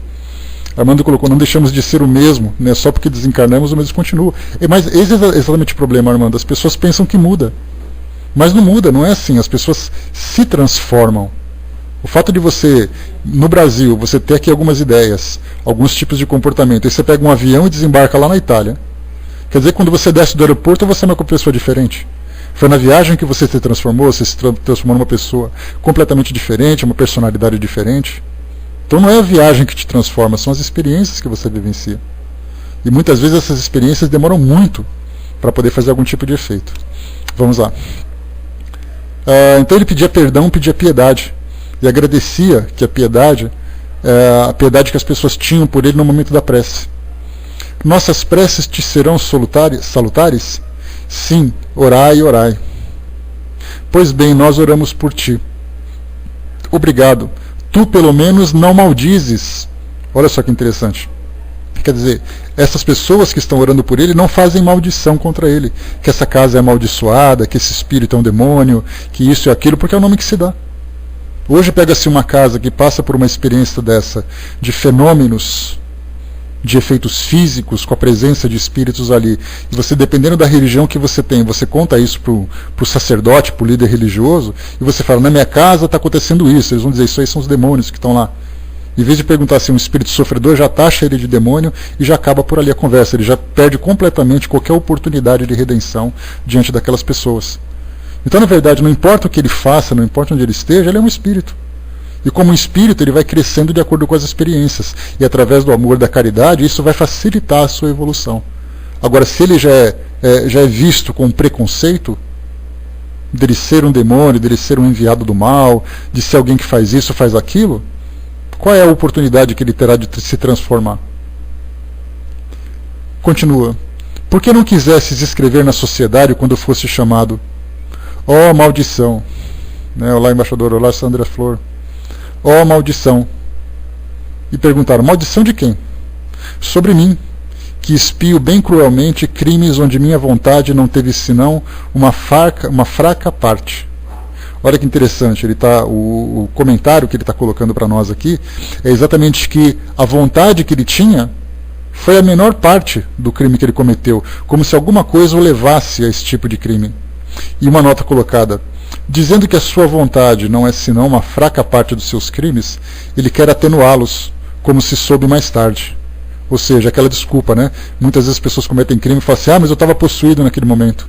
Armando colocou, não deixamos de ser o mesmo, né? Só porque desencarnamos o mesmo continua. Mas esse é exatamente o problema, Armando. As pessoas pensam que muda, mas não muda, não é assim. As pessoas se transformam. O fato de você, no Brasil, você ter aqui algumas ideias, alguns tipos de comportamento, aí você pega um avião e desembarca lá na Itália. Quer dizer que quando você desce do aeroporto, você é uma pessoa diferente. Foi na viagem que você se transformou, você se transformou numa pessoa completamente diferente, uma personalidade diferente. Então não é a viagem que te transforma, são as experiências que você vivencia. E muitas vezes essas experiências demoram muito para poder fazer algum tipo de efeito. Vamos lá. Então ele pedia perdão, pedia piedade. E agradecia que a piedade que as pessoas tinham por ele no momento da prece. Nossas preces te serão salutares? Sim, orai, orai. Pois bem, nós oramos por ti. Obrigado. Tu, pelo menos, não maldizes. Olha só que interessante. Quer dizer, essas pessoas que estão orando por ele não fazem maldição contra ele. Que essa casa é amaldiçoada, que esse espírito é um demônio, que isso e aquilo, porque é o nome que se dá. Hoje pega-se uma casa que passa por uma experiência dessa, de fenômenos, de efeitos físicos, com a presença de espíritos ali, e você, dependendo da religião que você tem, você conta isso para o sacerdote, para o líder religioso, e você fala, na minha casa está acontecendo isso, eles vão dizer, isso aí são os demônios que estão lá. Em vez de perguntar se é um espírito sofredor, já taxa ele de demônio e já acaba por ali a conversa, ele já perde completamente qualquer oportunidade de redenção diante daquelas pessoas. Então, na verdade, não importa o que ele faça, não importa onde ele esteja, ele é um espírito. E como um espírito, ele vai crescendo de acordo com as experiências. E através do amor, da caridade, isso vai facilitar a sua evolução. Agora, se ele já é visto com preconceito, dele ser um demônio, dele ser um enviado do mal, de ser alguém que faz isso, faz aquilo, qual é a oportunidade que ele terá de se transformar? Continua. Por que não quisesses escrever na sociedade quando fosse chamado? Ó maldição, né? Olá embaixador, olá Sandra Flor. Ó maldição. E perguntaram, maldição de quem? Sobre mim, que espio bem cruelmente crimes onde minha vontade não teve senão uma fraca parte. Olha que interessante, o comentário que ele está colocando para nós aqui é exatamente que a vontade que ele tinha foi a menor parte do crime que ele cometeu, como se alguma coisa o levasse a esse tipo de crime. E uma nota colocada: dizendo que a sua vontade não é senão uma fraca parte dos seus crimes, ele quer atenuá-los, como se soube mais tarde. Ou seja, aquela desculpa, né? Muitas vezes as pessoas cometem crime e falam assim: mas eu estava possuído naquele momento.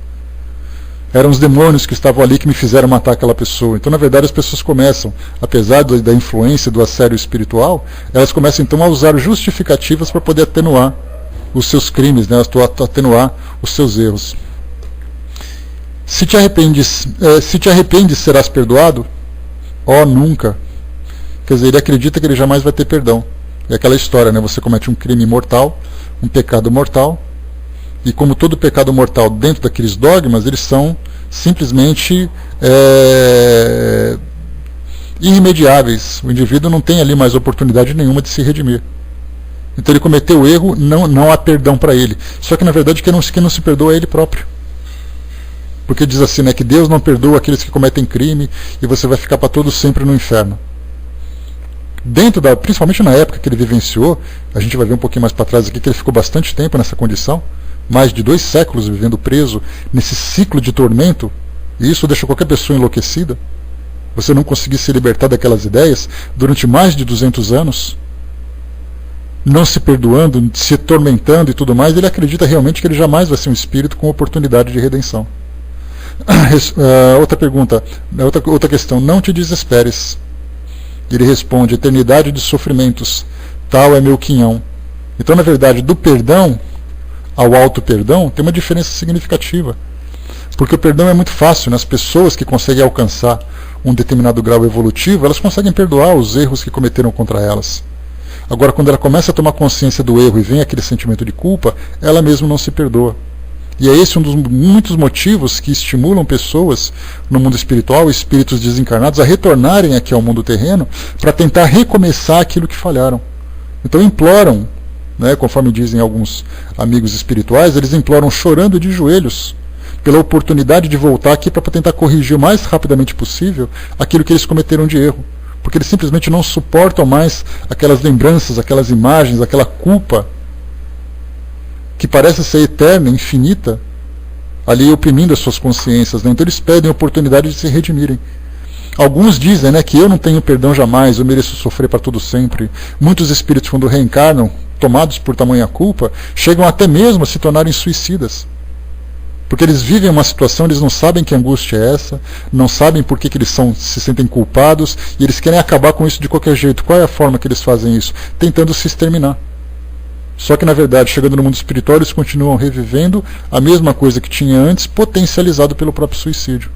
Eram os demônios que estavam ali que me fizeram matar aquela pessoa. Então, na verdade, as pessoas começam, apesar da influência do assédio espiritual, elas começam então a usar justificativas para poder atenuar os seus crimes, né? Atenuar os seus erros. Se te arrependes, serás perdoado? Oh, nunca. Quer dizer, ele acredita que ele jamais vai ter perdão. É aquela história, né? Você comete um crime mortal, um pecado mortal, e como todo pecado mortal dentro daqueles dogmas, eles são simplesmente irremediáveis. O indivíduo não tem ali mais oportunidade nenhuma de se redimir. Então ele cometeu o erro, não há perdão para ele. Só que na verdade quem não se perdoa é ele próprio. Porque diz assim, né, que Deus não perdoa aqueles que cometem crime e você vai ficar para todo sempre no inferno. Principalmente na época que ele vivenciou, a gente vai ver um pouquinho mais para trás aqui que ele ficou bastante tempo nessa condição, mais de 2 séculos vivendo preso nesse ciclo de tormento, e isso deixa qualquer pessoa enlouquecida. Você não conseguir se libertar daquelas ideias durante mais de 200 anos, não se perdoando, se tormentando e tudo mais, ele acredita realmente que ele jamais vai ser um espírito com oportunidade de redenção. Outra pergunta, outra questão: não te desesperes. Ele responde: eternidade de sofrimentos, tal é meu quinhão. Então, na verdade, do perdão ao auto-perdão tem uma diferença significativa. Porque o perdão é muito fácil, né? As pessoas que conseguem alcançar um determinado grau evolutivo, elas conseguem perdoar os erros que cometeram contra elas. Agora, quando ela começa a tomar consciência do erro e vem aquele sentimento de culpa, ela mesma não se perdoa. E é esse um dos muitos motivos que estimulam pessoas no mundo espiritual, espíritos desencarnados, a retornarem aqui ao mundo terreno para tentar recomeçar aquilo que falharam. Então imploram, né, conforme dizem alguns amigos espirituais, eles imploram chorando de joelhos pela oportunidade de voltar aqui para tentar corrigir o mais rapidamente possível aquilo que eles cometeram de erro. Porque eles simplesmente não suportam mais aquelas lembranças, aquelas imagens, aquela culpa que parece ser eterna, infinita, ali oprimindo as suas consciências, né? Então eles pedem a oportunidade de se redimirem. Alguns dizem, né, que eu não tenho perdão jamais, eu mereço sofrer para todo sempre. Muitos espíritos, quando reencarnam, tomados por tamanha culpa, chegam até mesmo a se tornarem suicidas. Porque eles vivem uma situação, eles não sabem que angústia é essa, não sabem por que eles se sentem culpados, e eles querem acabar com isso de qualquer jeito. Qual é a forma que eles fazem isso? Tentando se exterminar. Só que, na verdade, chegando no mundo espiritual, eles continuam revivendo a mesma coisa que tinha antes, potencializado pelo próprio suicídio.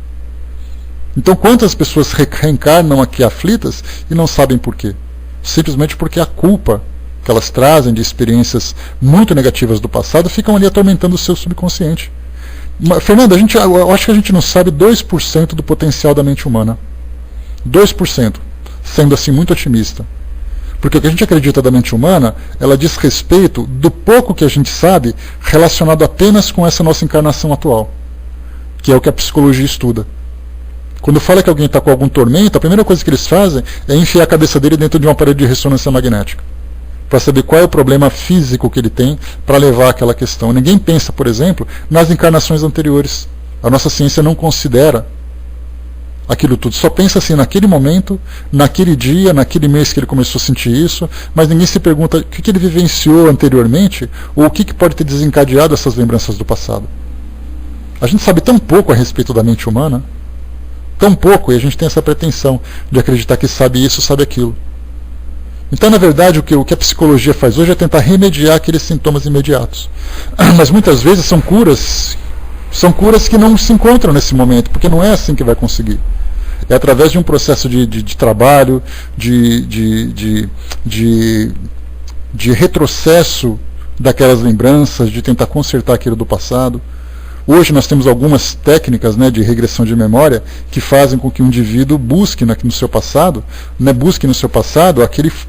Então, quantas pessoas reencarnam aqui aflitas e não sabem por quê? Simplesmente porque a culpa que elas trazem de experiências muito negativas do passado ficam ali atormentando o seu subconsciente. Fernando, eu acho que a gente não sabe 2% do potencial da mente humana. 2%, sendo assim muito otimista. Porque o que a gente acredita da mente humana, ela diz respeito do pouco que a gente sabe relacionado apenas com essa nossa encarnação atual, que é o que a psicologia estuda. Quando fala que alguém está com algum tormento, a primeira coisa que eles fazem é enfiar a cabeça dele dentro de um aparelho de ressonância magnética, para saber qual é o problema físico que ele tem para levar àquela questão. Ninguém pensa, por exemplo, nas encarnações anteriores. A nossa ciência não considera aquilo tudo. Só pensa assim, naquele momento, naquele dia, naquele mês que ele começou a sentir isso, mas ninguém se pergunta o que ele vivenciou anteriormente, ou o que pode ter desencadeado essas lembranças do passado. A gente sabe tão pouco a respeito da mente humana, tão pouco, e a gente tem essa pretensão de acreditar que sabe isso, sabe aquilo. Então, na verdade, o que a psicologia faz hoje é tentar remediar aqueles sintomas imediatos. Mas muitas vezes são curas que não se encontram nesse momento, porque não é assim que vai conseguir. É através de um processo de trabalho, de retrocesso daquelas lembranças, de tentar consertar aquilo do passado. Hoje nós temos algumas técnicas, né, de regressão de memória que fazem com que o indivíduo busque no seu passado, né,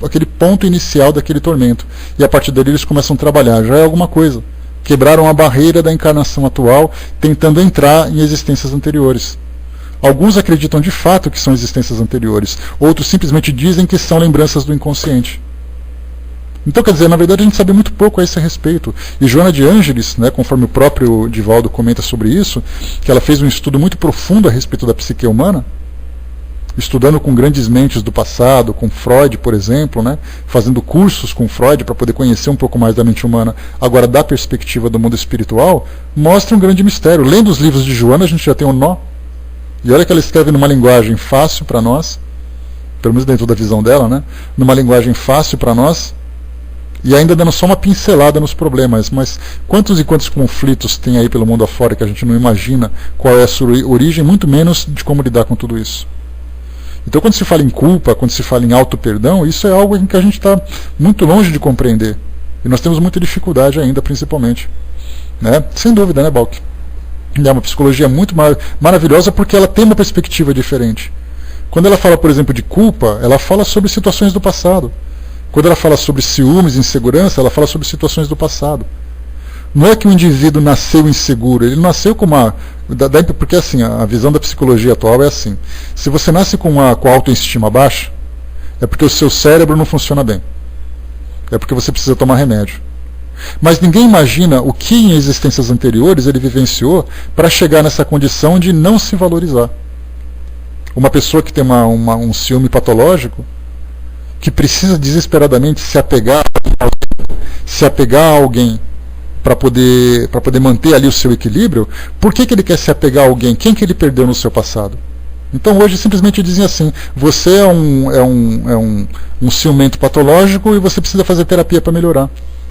aquele ponto inicial daquele tormento. E a partir dali eles começam a trabalhar. Já é alguma coisa. Quebraram a barreira da encarnação atual, tentando entrar em existências anteriores. Alguns acreditam de fato que são existências anteriores, outros simplesmente dizem que são lembranças do inconsciente. Então, quer dizer, na verdade a gente sabe muito pouco a esse respeito. E Joana de Ângeles, né, conforme o próprio Divaldo comenta sobre isso, que ela fez um estudo muito profundo a respeito da psique humana, estudando com grandes mentes do passado, com Freud, por exemplo, né, fazendo cursos com Freud para poder conhecer um pouco mais da mente humana, agora da perspectiva do mundo espiritual, mostra um grande mistério. Lendo os livros de Joana, a gente já tem um nó. E olha que ela escreve numa linguagem fácil para nós, pelo menos dentro da visão dela, né, numa linguagem fácil para nós, e ainda dando só uma pincelada nos problemas. Mas quantos e quantos conflitos tem aí pelo mundo afora que a gente não imagina qual é a sua origem, muito menos de como lidar com tudo isso. Então, quando se fala em culpa, quando se fala em auto-perdão, isso é algo em que a gente está muito longe de compreender. E nós temos muita dificuldade ainda, principalmente. Né? Sem dúvida, né, Balk? É uma psicologia muito maravilhosa porque ela tem uma perspectiva diferente. Quando ela fala, por exemplo, de culpa, ela fala sobre situações do passado. Quando ela fala sobre ciúmes e insegurança, ela fala sobre situações do passado. Não é que o indivíduo nasceu inseguro, ele nasceu com uma... Porque assim, a visão da psicologia atual é assim. Se você nasce com a autoestima baixa, é porque o seu cérebro não funciona bem. É porque você precisa tomar remédio. Mas ninguém imagina o que em existências anteriores ele vivenciou para chegar nessa condição de não se valorizar. Uma pessoa que tem um ciúme patológico, que precisa desesperadamente se apegar a alguém para poder manter ali o seu equilíbrio, por que ele quer se apegar a alguém? Quem que ele perdeu no seu passado? Então hoje simplesmente dizem assim, você é um ciumento patológico e você precisa fazer terapia para melhorar.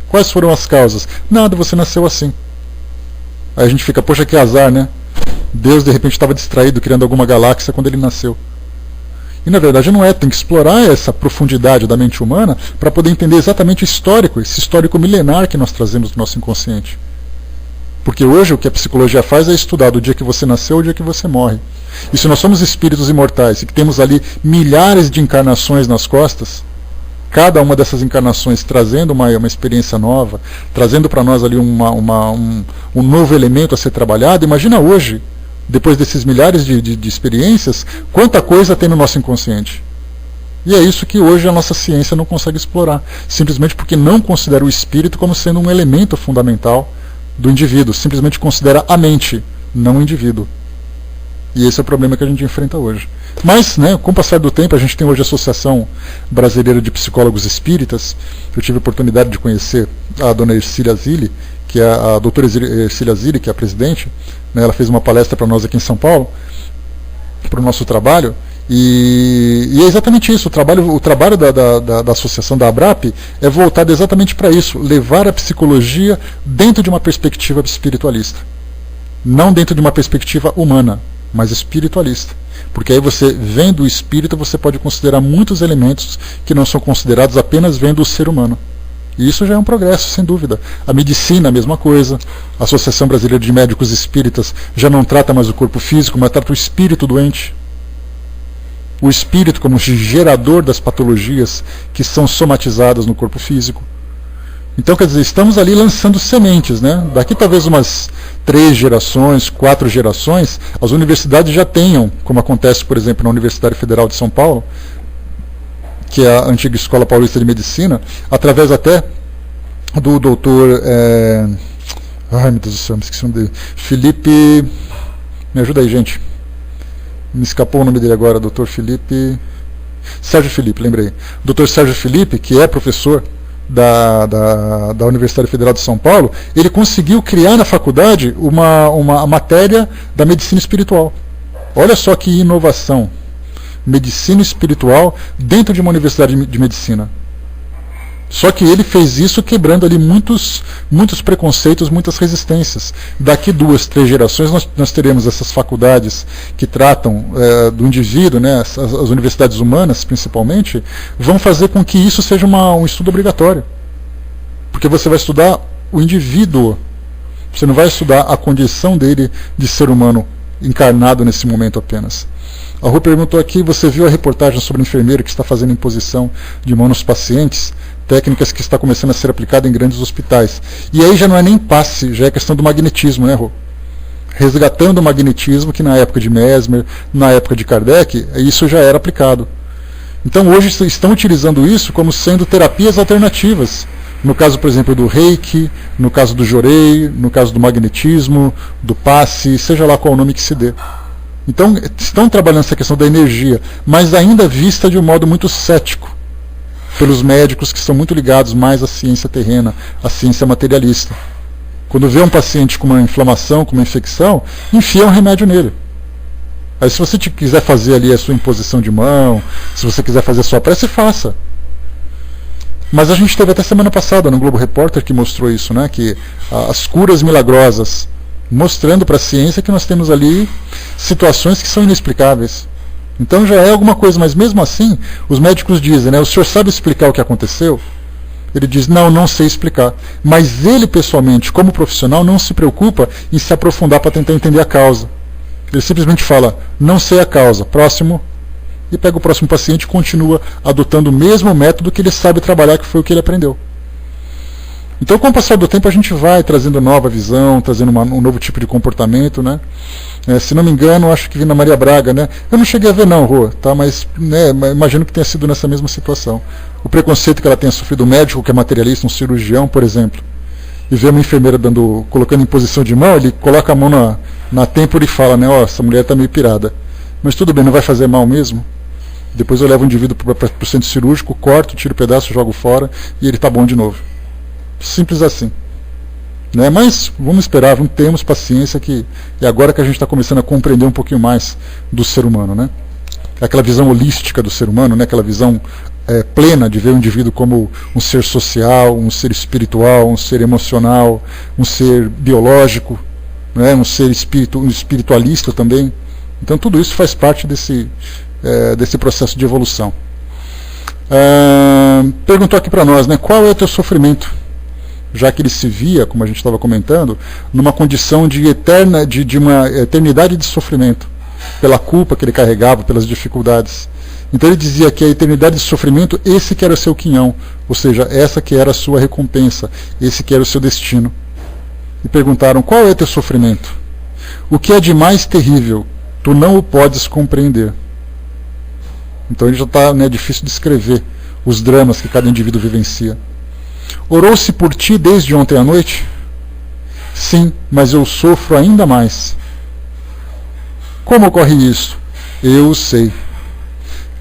Quais foram as causas? Nada, você nasceu assim. Aí a gente fica, poxa, que azar, né? Deus de repente estava distraído criando alguma galáxia quando ele nasceu. E na verdade não é, tem que explorar essa profundidade da mente humana para poder entender exatamente o histórico, esse histórico milenar que nós trazemos do nosso inconsciente. Porque hoje o que a psicologia faz é estudar do dia que você nasceu ao dia que você morre. E se nós somos espíritos imortais e que temos ali milhares de encarnações nas costas, cada uma dessas encarnações trazendo uma experiência nova, trazendo para nós ali um novo elemento a ser trabalhado, imagina hoje, depois desses milhares de experiências, quanta coisa tem no nosso inconsciente. E é isso que hoje a nossa ciência não consegue explorar, simplesmente porque não considera o espírito como sendo um elemento fundamental do indivíduo, simplesmente considera a mente, não o indivíduo. E esse é o problema que a gente enfrenta hoje. Mas, né, com o passar do tempo, a gente tem hoje a Associação Brasileira de Psicólogos Espíritas. Eu tive a oportunidade de conhecer a dona Ercília Zilli, que é a doutora Ercília Zilli, que é a presidente, né, ela fez uma palestra para nós aqui em São Paulo, para o nosso trabalho, e é exatamente isso, o trabalho da associação da ABRAP é voltado exatamente para isso, levar a psicologia dentro de uma perspectiva espiritualista, não dentro de uma perspectiva humana, mas espiritualista. Porque aí você, vendo o espírito, você pode considerar muitos elementos que não são considerados apenas vendo o ser humano. E isso já é um progresso, sem dúvida. A medicina, a mesma coisa. A Associação Brasileira de Médicos Espíritas já não trata mais o corpo físico, mas trata o espírito doente. O espírito como gerador das patologias que são somatizadas no corpo físico. Então, quer dizer, estamos ali lançando sementes, né? Daqui talvez umas 3 gerações, 4 gerações, as universidades já tenham, como acontece, por exemplo, na Universidade Federal de São Paulo, que é a antiga Escola Paulista de Medicina, através até do doutor... Ai, meu Deus do céu, me esqueci o nome dele. Felipe... Me ajuda aí, gente. Me escapou o nome dele agora, doutor Felipe... Sérgio Felipe, lembrei. Doutor Sérgio Felipe, que é professor da Universidade Federal de São Paulo, ele conseguiu criar na faculdade uma matéria da medicina espiritual. Olha só que inovação. Medicina espiritual dentro de uma universidade de medicina. Só que ele fez isso quebrando ali muitos preconceitos, muitas resistências. Daqui 2, 3 gerações nós teremos essas faculdades que tratam do indivíduo, né, as universidades humanas principalmente, vão fazer com que isso seja um estudo obrigatório. Porque você vai estudar o indivíduo, você não vai estudar a condição dele de ser humano encarnado nesse momento apenas. A Rua perguntou aqui, você viu a reportagem sobre o enfermeiro que está fazendo imposição de mão nos pacientes? Técnicas que está começando a ser aplicada em grandes hospitais. E aí já não é nem passe, já é questão do magnetismo, né, Rô? resgatando o magnetismo que na época de Mesmer, na época de Kardec, isso já era aplicado. Então hoje estão utilizando isso como sendo terapias alternativas. No caso, por exemplo, do Reiki, no caso do Jorei, no caso do magnetismo, do passe, seja lá qual o nome que se dê. Então estão trabalhando essa questão da energia, mas ainda vista de um modo muito cético pelos médicos que são muito ligados mais à ciência terrena, à ciência materialista. Quando vê um paciente com uma inflamação, com uma infecção, enfia um remédio nele. Aí se você quiser fazer ali a sua imposição de mão, se você quiser fazer a sua prece, faça. Mas a gente teve até semana passada no Globo Repórter que mostrou isso, né? Que as curas milagrosas, mostrando para a ciência que nós temos ali situações que são inexplicáveis. Então já é alguma coisa, mas mesmo assim, os médicos dizem, né? O senhor sabe explicar o que aconteceu? Ele diz, não sei explicar. Mas ele, pessoalmente, como profissional, não se preocupa em se aprofundar para tentar entender a causa. Ele simplesmente fala, não sei a causa, próximo, e pega o próximo paciente e continua adotando o mesmo método que ele sabe trabalhar, que foi o que ele aprendeu. Então, com o passar do tempo, a gente vai trazendo nova visão, trazendo um novo tipo de comportamento, né? Se não me engano, acho que vi na Maria Braga, né? Eu não cheguei a ver não, Rô, tá? Mas né, imagino que tenha sido nessa mesma situação. O preconceito que ela tenha sofrido, um médico que é materialista, um cirurgião, por exemplo, e vê uma enfermeira colocando em posição de mão, ele coloca a mão na têmpora e fala, né? Ó, essa mulher está meio pirada. Mas tudo bem, não vai fazer mal mesmo? Depois eu levo o indivíduo para o centro cirúrgico, corto, tiro o pedaço, jogo fora e ele está bom de novo. Simples assim. Né? Mas vamos esperar, temos paciência que é agora que a gente está começando a compreender um pouquinho mais do ser humano. Né? Aquela visão holística do ser humano, né? Aquela visão plena de ver o indivíduo como um ser social, um ser espiritual, um ser emocional, um ser biológico, né? Um ser espiritualista também. Então tudo isso faz parte desse processo de evolução. Perguntou aqui para nós, né, qual é o teu sofrimento? Já que ele se via, como a gente estava comentando, numa condição de uma eternidade de sofrimento, pela culpa que ele carregava, pelas dificuldades. Então ele dizia que a eternidade de sofrimento, esse que era o seu quinhão, ou seja, essa que era a sua recompensa, esse que era o seu destino. E perguntaram, qual é o teu sofrimento? O que é de mais terrível? Tu não o podes compreender. Então ele já está, né, difícil de descrever os dramas que cada indivíduo vivencia. Orou-se por ti desde ontem à noite? Sim, mas eu sofro ainda mais. Como ocorre isso? Eu sei.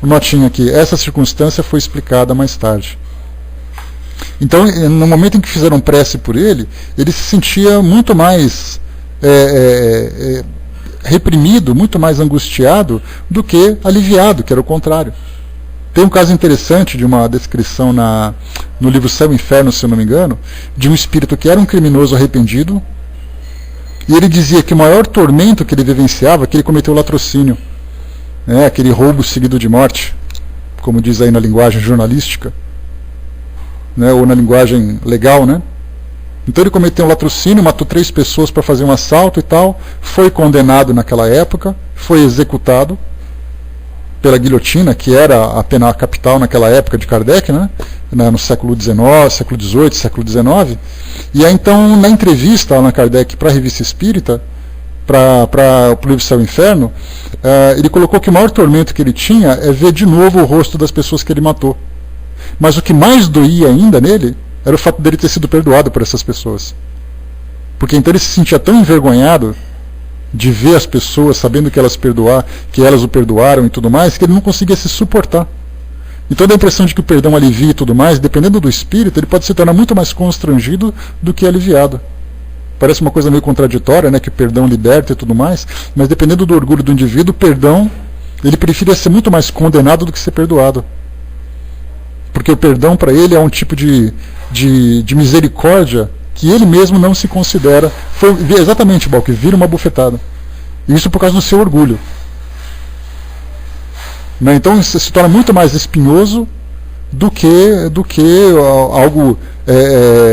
Notinha aqui, essa circunstância foi explicada mais tarde. Então, no momento em que fizeram prece por ele se sentia muito mais reprimido, muito mais angustiado do que aliviado, que era o contrário. Tem um caso interessante de uma descrição no livro Céu e Inferno, se eu não me engano, de um espírito que era um criminoso arrependido, e ele dizia que o maior tormento que ele vivenciava é que ele cometeu latrocínio, né, aquele roubo seguido de morte, como diz aí na linguagem jornalística, né, ou na linguagem legal, né? Então ele cometeu um latrocínio, matou 3 pessoas para fazer um assalto e tal, foi condenado naquela época, foi executado pela guilhotina, que era a pena capital naquela época de Kardec, né? No século XIX, século XVIII, século XIX. E aí então, na entrevista Allan Kardec para a Revista Espírita, para o livro Céu e Inferno, ele colocou que o maior tormento que ele tinha é ver de novo o rosto das pessoas que ele matou. Mas o que mais doía ainda nele era o fato dele ter sido perdoado por essas pessoas. Porque então ele se sentia tão envergonhado de ver as pessoas sabendo que elas o perdoaram e tudo mais, que ele não conseguia se suportar. Então dá a impressão de que o perdão alivia e tudo mais, dependendo do espírito, ele pode se tornar muito mais constrangido do que aliviado. Parece uma coisa meio contraditória, né, que o perdão liberta e tudo mais, mas dependendo do orgulho do indivíduo, o perdão, ele preferia ser muito mais condenado do que ser perdoado. Porque o perdão para ele é um tipo de misericórdia que ele mesmo não se considera. Foi exatamente, Balque, vira uma bufetada. E isso por causa do seu orgulho. Né? Então isso se torna muito mais espinhoso do que algo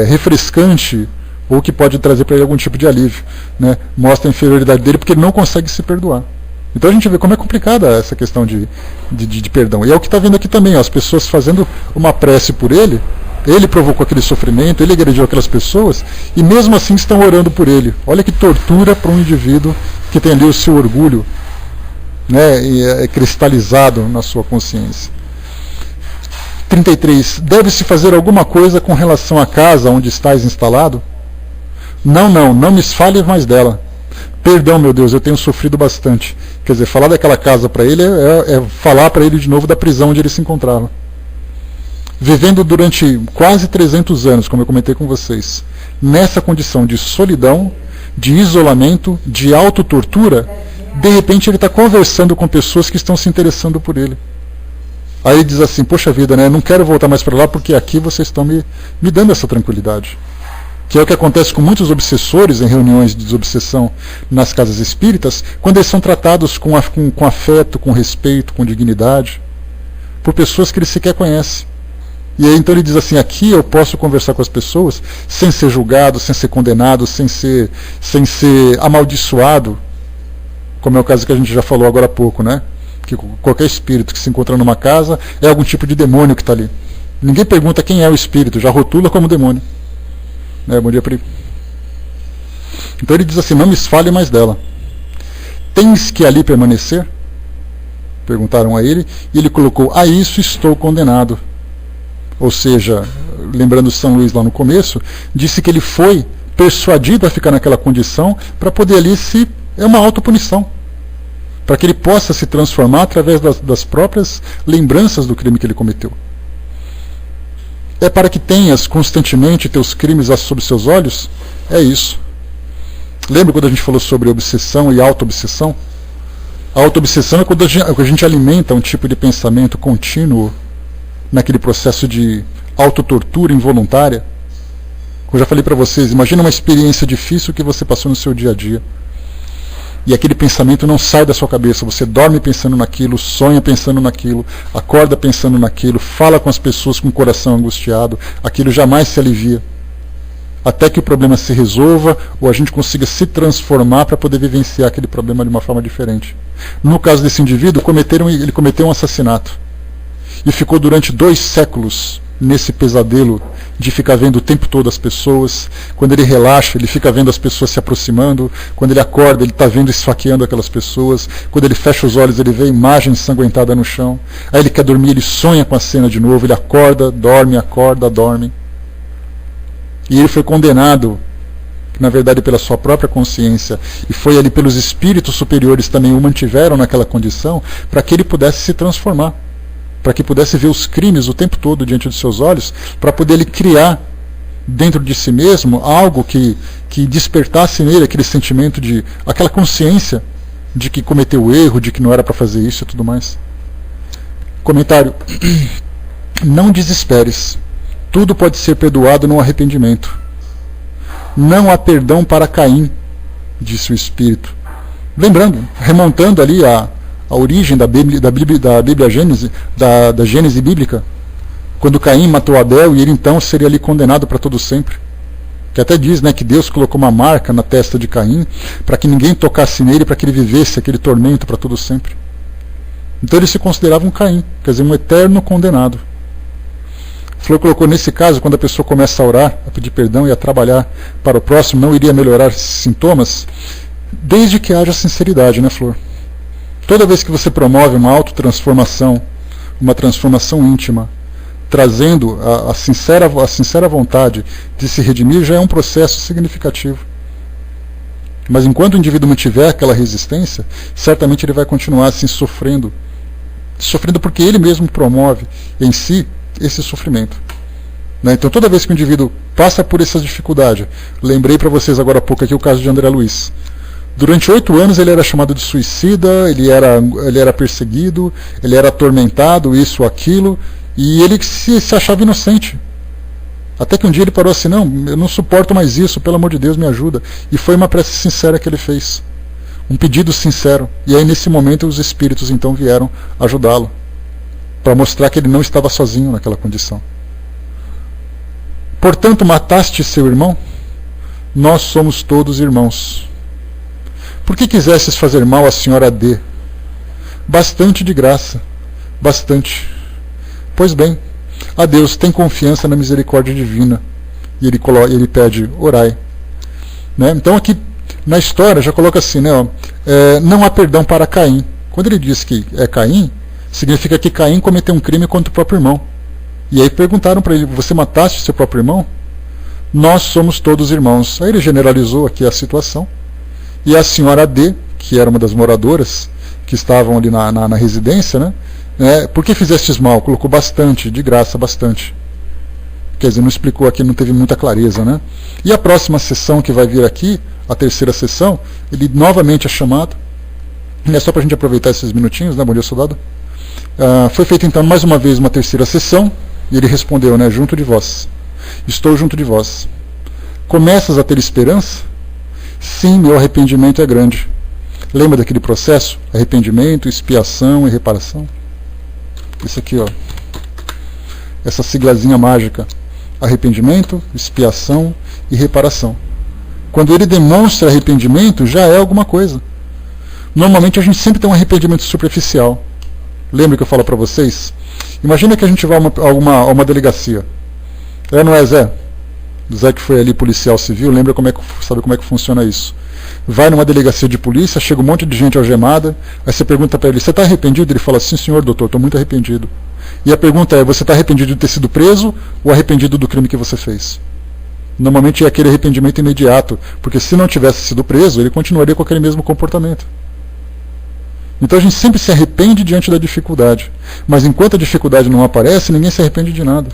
refrescante ou que pode trazer para ele algum tipo de alívio. Né? Mostra a inferioridade dele porque ele não consegue se perdoar. Então a gente vê como é complicada essa questão de perdão. E é o que está vendo aqui também, ó, as pessoas fazendo uma prece por ele, Ele provocou aquele sofrimento, ele agrediu aquelas pessoas, e mesmo assim estão orando por ele. Olha que tortura para um indivíduo que tem ali o seu orgulho, né, e é cristalizado na sua consciência. 33. Deve-se fazer alguma coisa com relação à casa onde estás instalado? Não me fale mais dela. Perdão, meu Deus, eu tenho sofrido bastante. Quer dizer, falar daquela casa para ele é falar para ele de novo da prisão onde ele se encontrava. Vivendo durante quase 300 anos, como eu comentei com vocês, nessa condição de solidão, de isolamento, de autotortura, de repente ele está conversando com pessoas que estão se interessando por ele. Aí ele diz assim, poxa vida, né, eu não quero voltar mais para lá porque aqui vocês estão me dando essa tranquilidade. Que é o que acontece com muitos obsessores em reuniões de desobsessão nas casas espíritas, quando eles são tratados com afeto, com respeito, com dignidade, por pessoas que eles sequer conhecem. E aí então ele diz assim, aqui eu posso conversar com as pessoas sem ser julgado, sem ser condenado, sem ser amaldiçoado, como é o caso que a gente já falou agora há pouco, né? Que qualquer espírito que se encontra numa casa é algum tipo de demônio que está ali. Ninguém pergunta quem é o espírito, já rotula como demônio. Bom dia, Pri. Então ele diz assim, não me fale mais dela. Tens que ali permanecer? Perguntaram a ele, e ele colocou, a isso estou condenado. Ou seja, lembrando São Luís lá no começo, disse que ele foi persuadido a ficar naquela condição para poder ali é uma autopunição. Para que ele possa se transformar através das próprias lembranças do crime que ele cometeu. É para que tenhas constantemente teus crimes sob seus olhos? É isso. Lembra quando a gente falou sobre obsessão e auto-obsessão? A auto-obsessão é quando a gente alimenta um tipo de pensamento contínuo naquele processo de autotortura involuntária. Como eu já falei para vocês, imagina uma experiência difícil que você passou no seu dia a dia. E aquele pensamento não sai da sua cabeça, você dorme pensando naquilo, sonha pensando naquilo, acorda pensando naquilo, fala com as pessoas com o coração angustiado, aquilo jamais se alivia. Até que o problema se resolva ou a gente consiga se transformar para poder vivenciar aquele problema de uma forma diferente. No caso desse indivíduo, ele cometeu um assassinato. E ficou durante 2 séculos nesse pesadelo de ficar vendo o tempo todo as pessoas. Quando ele relaxa, ele fica vendo as pessoas se aproximando. Quando ele acorda, ele está vendo esfaqueando aquelas pessoas. Quando ele fecha os olhos, ele vê a imagem ensanguentada no chão. Aí ele quer dormir, ele sonha com a cena de novo. Ele acorda, dorme. E ele foi condenado, na verdade pela sua própria consciência, e foi ali pelos espíritos superiores também o mantiveram naquela condição, para que ele pudesse se transformar. Para que pudesse ver os crimes o tempo todo diante dos seus olhos, para poder ele criar dentro de si mesmo algo que despertasse nele aquele sentimento aquela consciência de que cometeu o erro, de que não era para fazer isso e tudo mais. Comentário. Não desesperes. Tudo pode ser perdoado no arrependimento. Não há perdão para Caim, disse o Espírito. Lembrando, remontando ali a origem da Bíblia Gênese, da Gênese bíblica, quando Caim matou Abel e ele então seria ali condenado para todo sempre. Que até diz, né, que Deus colocou uma marca na testa de Caim para que ninguém tocasse nele, para que ele vivesse aquele tormento para todo sempre. Então ele se considerava um Caim, quer dizer, um eterno condenado. Flor colocou nesse caso, quando a pessoa começa a orar, a pedir perdão e a trabalhar para o próximo, não iria melhorar esses sintomas, desde que haja sinceridade, né, Flor? Toda vez que você promove uma autotransformação, uma transformação íntima, trazendo a sincera vontade de se redimir, já é um processo significativo. Mas enquanto o indivíduo mantiver aquela resistência, certamente ele vai continuar assim sofrendo porque ele mesmo promove em si esse sofrimento. Então toda vez que o indivíduo passa por essa dificuldade, lembrei para vocês agora há pouco aqui o caso de André Luiz. Durante 8 anos ele era chamado de suicida, ele era perseguido, ele era atormentado, isso, aquilo, e ele se achava inocente. Até que um dia ele parou assim, não, eu não suporto mais isso, pelo amor de Deus, me ajuda. E foi uma prece sincera que ele fez. Um pedido sincero. E aí nesse momento os espíritos então vieram ajudá-lo, para mostrar que ele não estava sozinho naquela condição. Portanto, mataste seu irmão? Nós somos todos irmãos. Por que quisesses fazer mal à senhora D? Bastante de graça. Bastante. Pois bem, a Deus, tem confiança na misericórdia divina. E ele pede, orai. Né? Então aqui na história já coloca assim, né, não há perdão para Caim. Quando ele diz que é Caim, significa que Caim cometeu um crime contra o próprio irmão. E aí perguntaram para ele, você mataste seu próprio irmão? Nós somos todos irmãos. Aí ele generalizou aqui a situação. E a senhora D, que era uma das moradoras, que estavam ali na residência, né? Por que fizestes mal? Colocou bastante, de graça, bastante. Quer dizer, não explicou aqui, não teve muita clareza, né? E a próxima sessão que vai vir aqui, a terceira sessão, ele novamente é chamado. É só para a gente aproveitar esses minutinhos, né? Bom dia, soldado. Foi feita então mais uma vez uma terceira sessão, e ele respondeu, né? Junto de vós. Estou junto de vós. Começas a ter esperança? Sim, meu arrependimento é grande. Lembra daquele processo? Arrependimento, expiação e reparação? Isso aqui, ó. Essa siglazinha mágica. Arrependimento, expiação e reparação. Quando ele demonstra arrependimento, já é alguma coisa. Normalmente a gente sempre tem um arrependimento superficial. Lembra que eu falo para vocês? Imagina que a gente vai a uma delegacia. Não é, Zé? Zé que foi ali policial civil, lembra sabe como é que funciona isso. Vai numa delegacia de polícia, chega um monte de gente algemada, aí você pergunta para ele, você está arrependido? Ele fala, sim senhor doutor, estou muito arrependido. E a pergunta é, você está arrependido de ter sido preso ou arrependido do crime que você fez? Normalmente é aquele arrependimento imediato, porque se não tivesse sido preso, ele continuaria com aquele mesmo comportamento. Então a gente sempre se arrepende diante da dificuldade, mas enquanto a dificuldade não aparece, ninguém se arrepende de nada.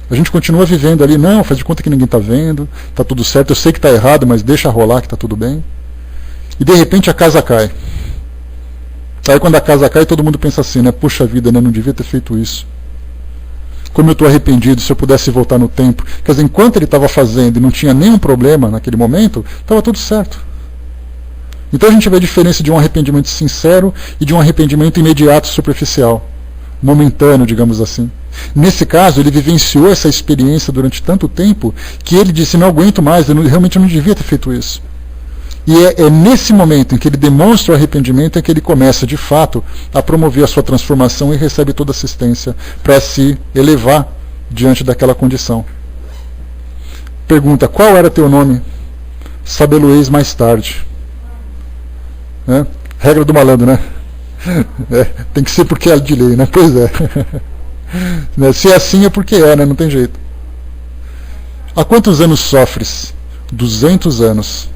A gente continua vivendo ali, não, faz de conta que ninguém está vendo, está tudo certo, eu sei que está errado, mas deixa rolar que está tudo bem. E de repente a casa cai. Aí quando a casa cai, todo mundo pensa assim, né? Puxa vida, né? Não devia ter feito isso. Como eu estou arrependido, se eu pudesse voltar no tempo. Quer dizer, enquanto ele estava fazendo e não tinha nenhum problema naquele momento, estava tudo certo. Então a gente vê a diferença de um arrependimento sincero e de um arrependimento imediato, superficial. Momentâneo, digamos assim. Nesse caso, ele vivenciou essa experiência durante tanto tempo que ele disse, não aguento mais, eu realmente não devia ter feito isso. E é nesse momento em que ele demonstra o arrependimento é que ele começa, de fato, a promover a sua transformação e recebe toda assistência para se elevar diante daquela condição. Pergunta, qual era teu nome? Sabê-lo-eis mais tarde. Regra do malandro, né? Tem que ser porque é de lei, né? Pois é. Se é assim é porque é, né? Não tem jeito. Há quantos anos sofres? 200 anos.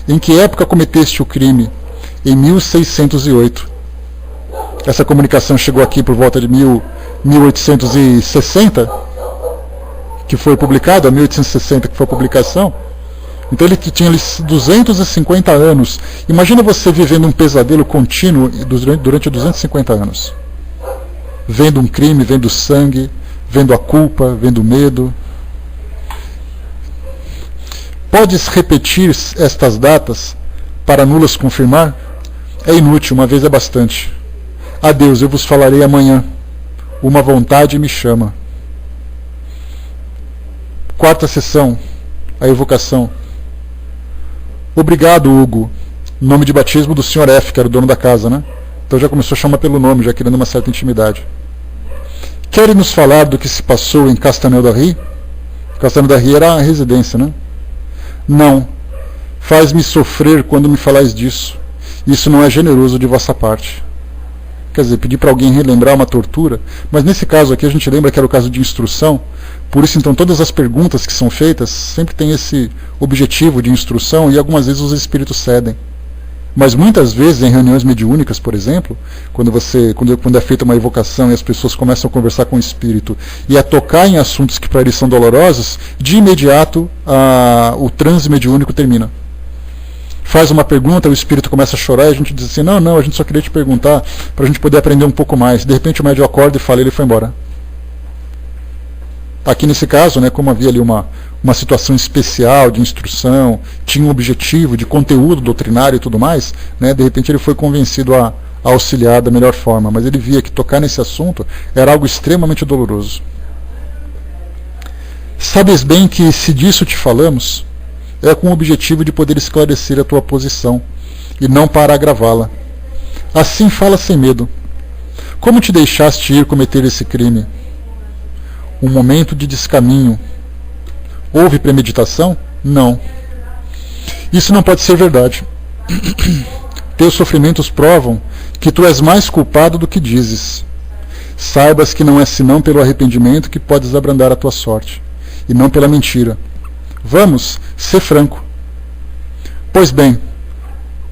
Em que época cometeste o crime? Em 1608. Essa comunicação chegou aqui por volta de 1860, que foi publicado, 1860 que foi a publicação. Então ele tinha 250 anos. Imagina você vivendo um pesadelo contínuo durante 250 anos. Vendo um crime, vendo sangue, vendo a culpa, vendo o medo. Podes repetir estas datas para nulas confirmar? É inútil, uma vez é bastante. Adeus, eu vos falarei amanhã. Uma vontade me chama. Quarta sessão, a evocação. Obrigado, Hugo. Nome de batismo do Sr. F, que era o dono da casa, né? Então já começou a chamar pelo nome, já querendo uma certa intimidade. Querem nos falar do que se passou em Castelnau-d'Arry? Castelnau-d'Arry era a residência, né? Não. Faz-me sofrer quando me falais disso. Isso não é generoso de vossa parte. Quer dizer, pedir para alguém relembrar uma tortura, mas nesse caso aqui a gente lembra que era o caso de instrução, por isso então todas as perguntas que são feitas sempre tem esse objetivo de instrução e algumas vezes os espíritos cedem. Mas muitas vezes em reuniões mediúnicas, por exemplo, quando é feita uma evocação e as pessoas começam a conversar com o espírito e a tocar em assuntos que para eles são dolorosos, de imediato o transe mediúnico termina. Faz uma pergunta, o espírito começa a chorar e a gente diz assim, não, a gente só queria te perguntar para a gente poder aprender um pouco mais. De repente o médium acorda e fala, ele foi embora. Aqui nesse caso, né, como havia ali uma situação especial de instrução, tinha um objetivo de conteúdo doutrinário e tudo mais, né, de repente ele foi convencido a auxiliar da melhor forma, mas ele via que tocar nesse assunto era algo extremamente doloroso. Sabes bem que se disso te falamos, é com o objetivo de poder esclarecer a tua posição, e não para agravá-la. Assim fala sem medo. Como te deixaste ir cometer esse crime? um momento de descaminho. Houve premeditação? Não. Isso não pode ser verdade. Teus sofrimentos provam que tu és mais culpado do que dizes. Saibas que não é senão pelo arrependimento que podes abrandar a tua sorte, e não pela mentira. Vamos, ser franco. Pois bem,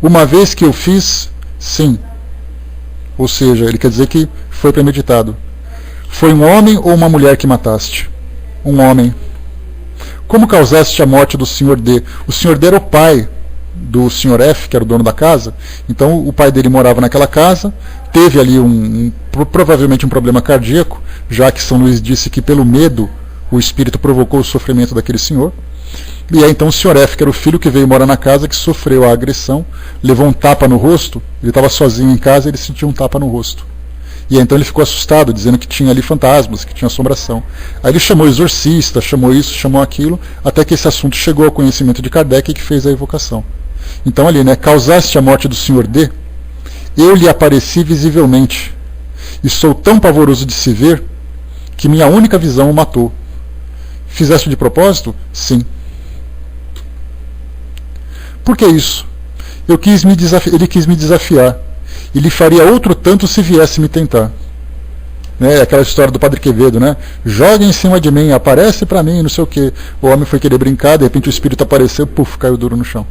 uma vez que eu fiz, sim. Ou seja, ele quer dizer que foi premeditado. Foi um homem ou uma mulher que mataste? Um homem. Como causaste a morte do Sr. D? O Sr. D era o pai do Sr. F, que era o dono da casa. Então o pai dele morava naquela casa, teve ali provavelmente um problema cardíaco, já que São Luís disse que pelo medo o espírito provocou o sofrimento daquele senhor. E aí então o Sr. F, que era o filho que veio morar na casa, que sofreu a agressão, levou um tapa no rosto, ele estava sozinho em casa e ele sentiu um tapa no rosto. E aí então ele ficou assustado, dizendo que tinha ali fantasmas, que tinha assombração. Aí ele chamou o exorcista, chamou isso, chamou aquilo, até que esse assunto chegou ao conhecimento de Kardec, que fez a evocação. Então ali, causaste a morte do Sr. D, eu lhe apareci visivelmente, e sou tão pavoroso de se ver, que minha única visão o matou. Fizeste de propósito? Sim. Por que isso? Ele quis me desafiar. E lhe faria outro tanto se viesse me tentar. Aquela história do Padre Quevedo, joga em cima de mim, aparece para mim, não sei o quê. O homem foi querer brincar, de repente o espírito apareceu, puf, caiu duro no chão.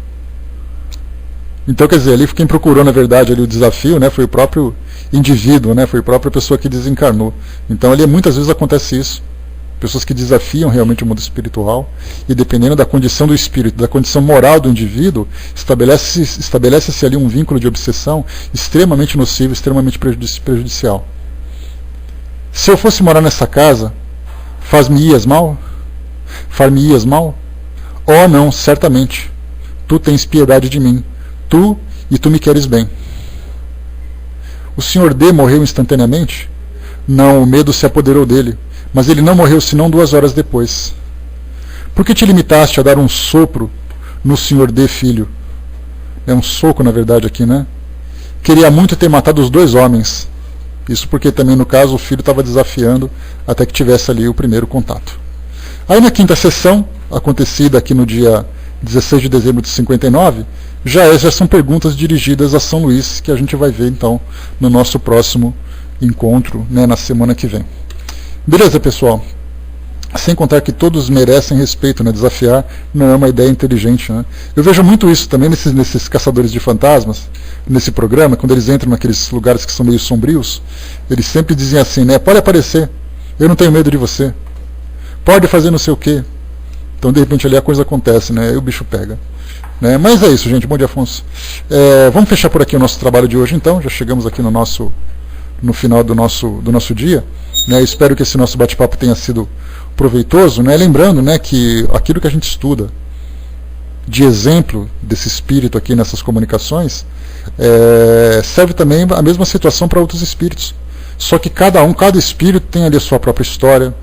Então, quer dizer, ali quem procurou, na verdade, ali o desafio, foi o próprio indivíduo, foi a própria pessoa que desencarnou. Então, ali muitas vezes acontece isso. Pessoas que desafiam realmente o mundo espiritual, e dependendo da condição do espírito, da condição moral do indivíduo, estabelece-se ali um vínculo de obsessão extremamente nocivo, extremamente prejudicial. Se eu fosse morar nessa casa, far-me-ias mal? Far-me-ias mal? Oh não, certamente. Tu tens piedade de mim. Tu me queres bem. O Sr. D morreu instantaneamente? Não, o medo se apoderou dele. Mas ele não morreu senão 2 horas depois. Por que te limitaste a dar um sopro no Sr. D, filho? É um soco, na verdade, aqui, Queria muito ter matado os 2 homens. Isso porque também, no caso, o filho estava desafiando até que tivesse ali o primeiro contato. Aí na 5ª sessão, acontecida aqui no dia 16 de dezembro de 59, já são perguntas dirigidas a São Luís, que a gente vai ver, então, no nosso próximo encontro, na semana que vem. Beleza, pessoal? Sem contar que todos merecem respeito, desafiar não é uma ideia inteligente. Eu vejo muito isso também nesses caçadores de fantasmas, nesse programa, quando eles entram naqueles lugares que são meio sombrios, eles sempre dizem assim, pode aparecer, eu não tenho medo de você, pode fazer não sei o quê. Então de repente ali a coisa acontece, aí o bicho pega. Mas é isso, gente. Bom dia, Afonso. Vamos fechar por aqui o nosso trabalho de hoje, então. Já chegamos aqui no final do nosso dia. Espero que esse nosso bate-papo tenha sido proveitoso, lembrando que aquilo que a gente estuda de exemplo desse espírito aqui nessas comunicações serve também a mesma situação para outros espíritos, só que cada espírito tem ali a sua própria história,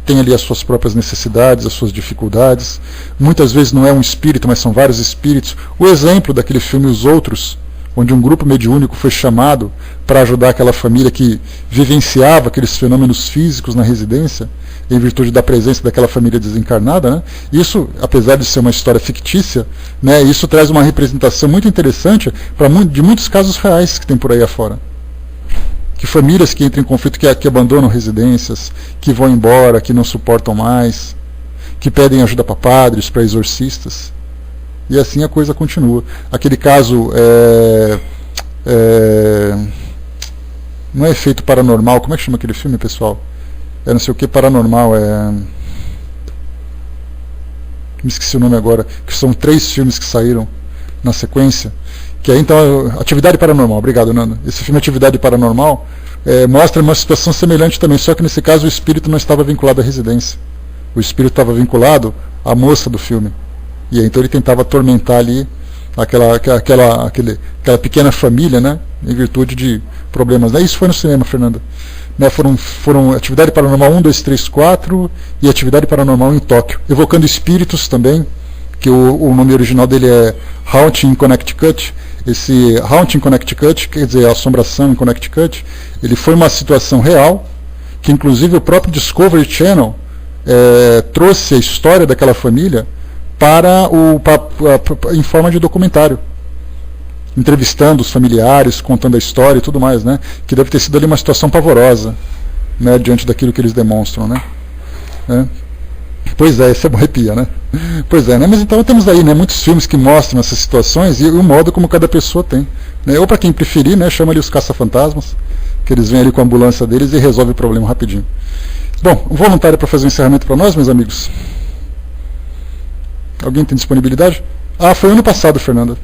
tem ali as suas próprias necessidades, as suas dificuldades. Muitas vezes não é um espírito, mas são vários espíritos. O exemplo daquele filme Os Outros, onde um grupo mediúnico foi chamado para ajudar aquela família que vivenciava aqueles fenômenos físicos na residência, em virtude da presença daquela família desencarnada. Isso, apesar de ser uma história fictícia, isso traz uma representação muito interessante de muitos casos reais que tem por aí afora. Que famílias que entram em conflito, que abandonam residências, que vão embora, que não suportam mais, que pedem ajuda para padres, para exorcistas. E assim a coisa continua. Aquele caso não é Efeito Paranormal. Como é que chama aquele filme, pessoal? Não sei o que paranormal. Me esqueci o nome agora. Que são 3 filmes que saíram na sequência. Que é então Atividade Paranormal. Obrigado, Nando. Esse filme Atividade Paranormal mostra uma situação semelhante também, só que nesse caso o espírito não estava vinculado à residência. O espírito estava vinculado à moça do filme. E aí, então ele tentava atormentar ali aquela pequena família, em virtude de problemas. Isso foi no cinema, Fernanda. Foram Atividade Paranormal 1, 2, 3, 4 e Atividade Paranormal em Tóquio. Evocando espíritos também, que o nome original dele é Haunting in Connecticut. Esse Haunting in Connecticut, quer dizer, a assombração em Connecticut, ele foi uma situação real, que inclusive o próprio Discovery Channel trouxe a história daquela família em forma de documentário, entrevistando os familiares, contando a história e tudo mais, né? Que deve ter sido ali uma situação pavorosa, né? Diante daquilo que eles demonstram, né? Pois é, isso arrepia, né? Pois é, né? Mas então temos aí, né, muitos filmes que mostram essas situações e o modo como cada pessoa tem, né? Ou para quem preferir, né, chama ali os caça-fantasmas, que eles vêm ali com a ambulância deles e resolve o problema rapidinho. Bom, um voluntário para fazer um encerramento para nós, meus amigos? Alguém tem disponibilidade? Ah, foi ano passado, Fernanda.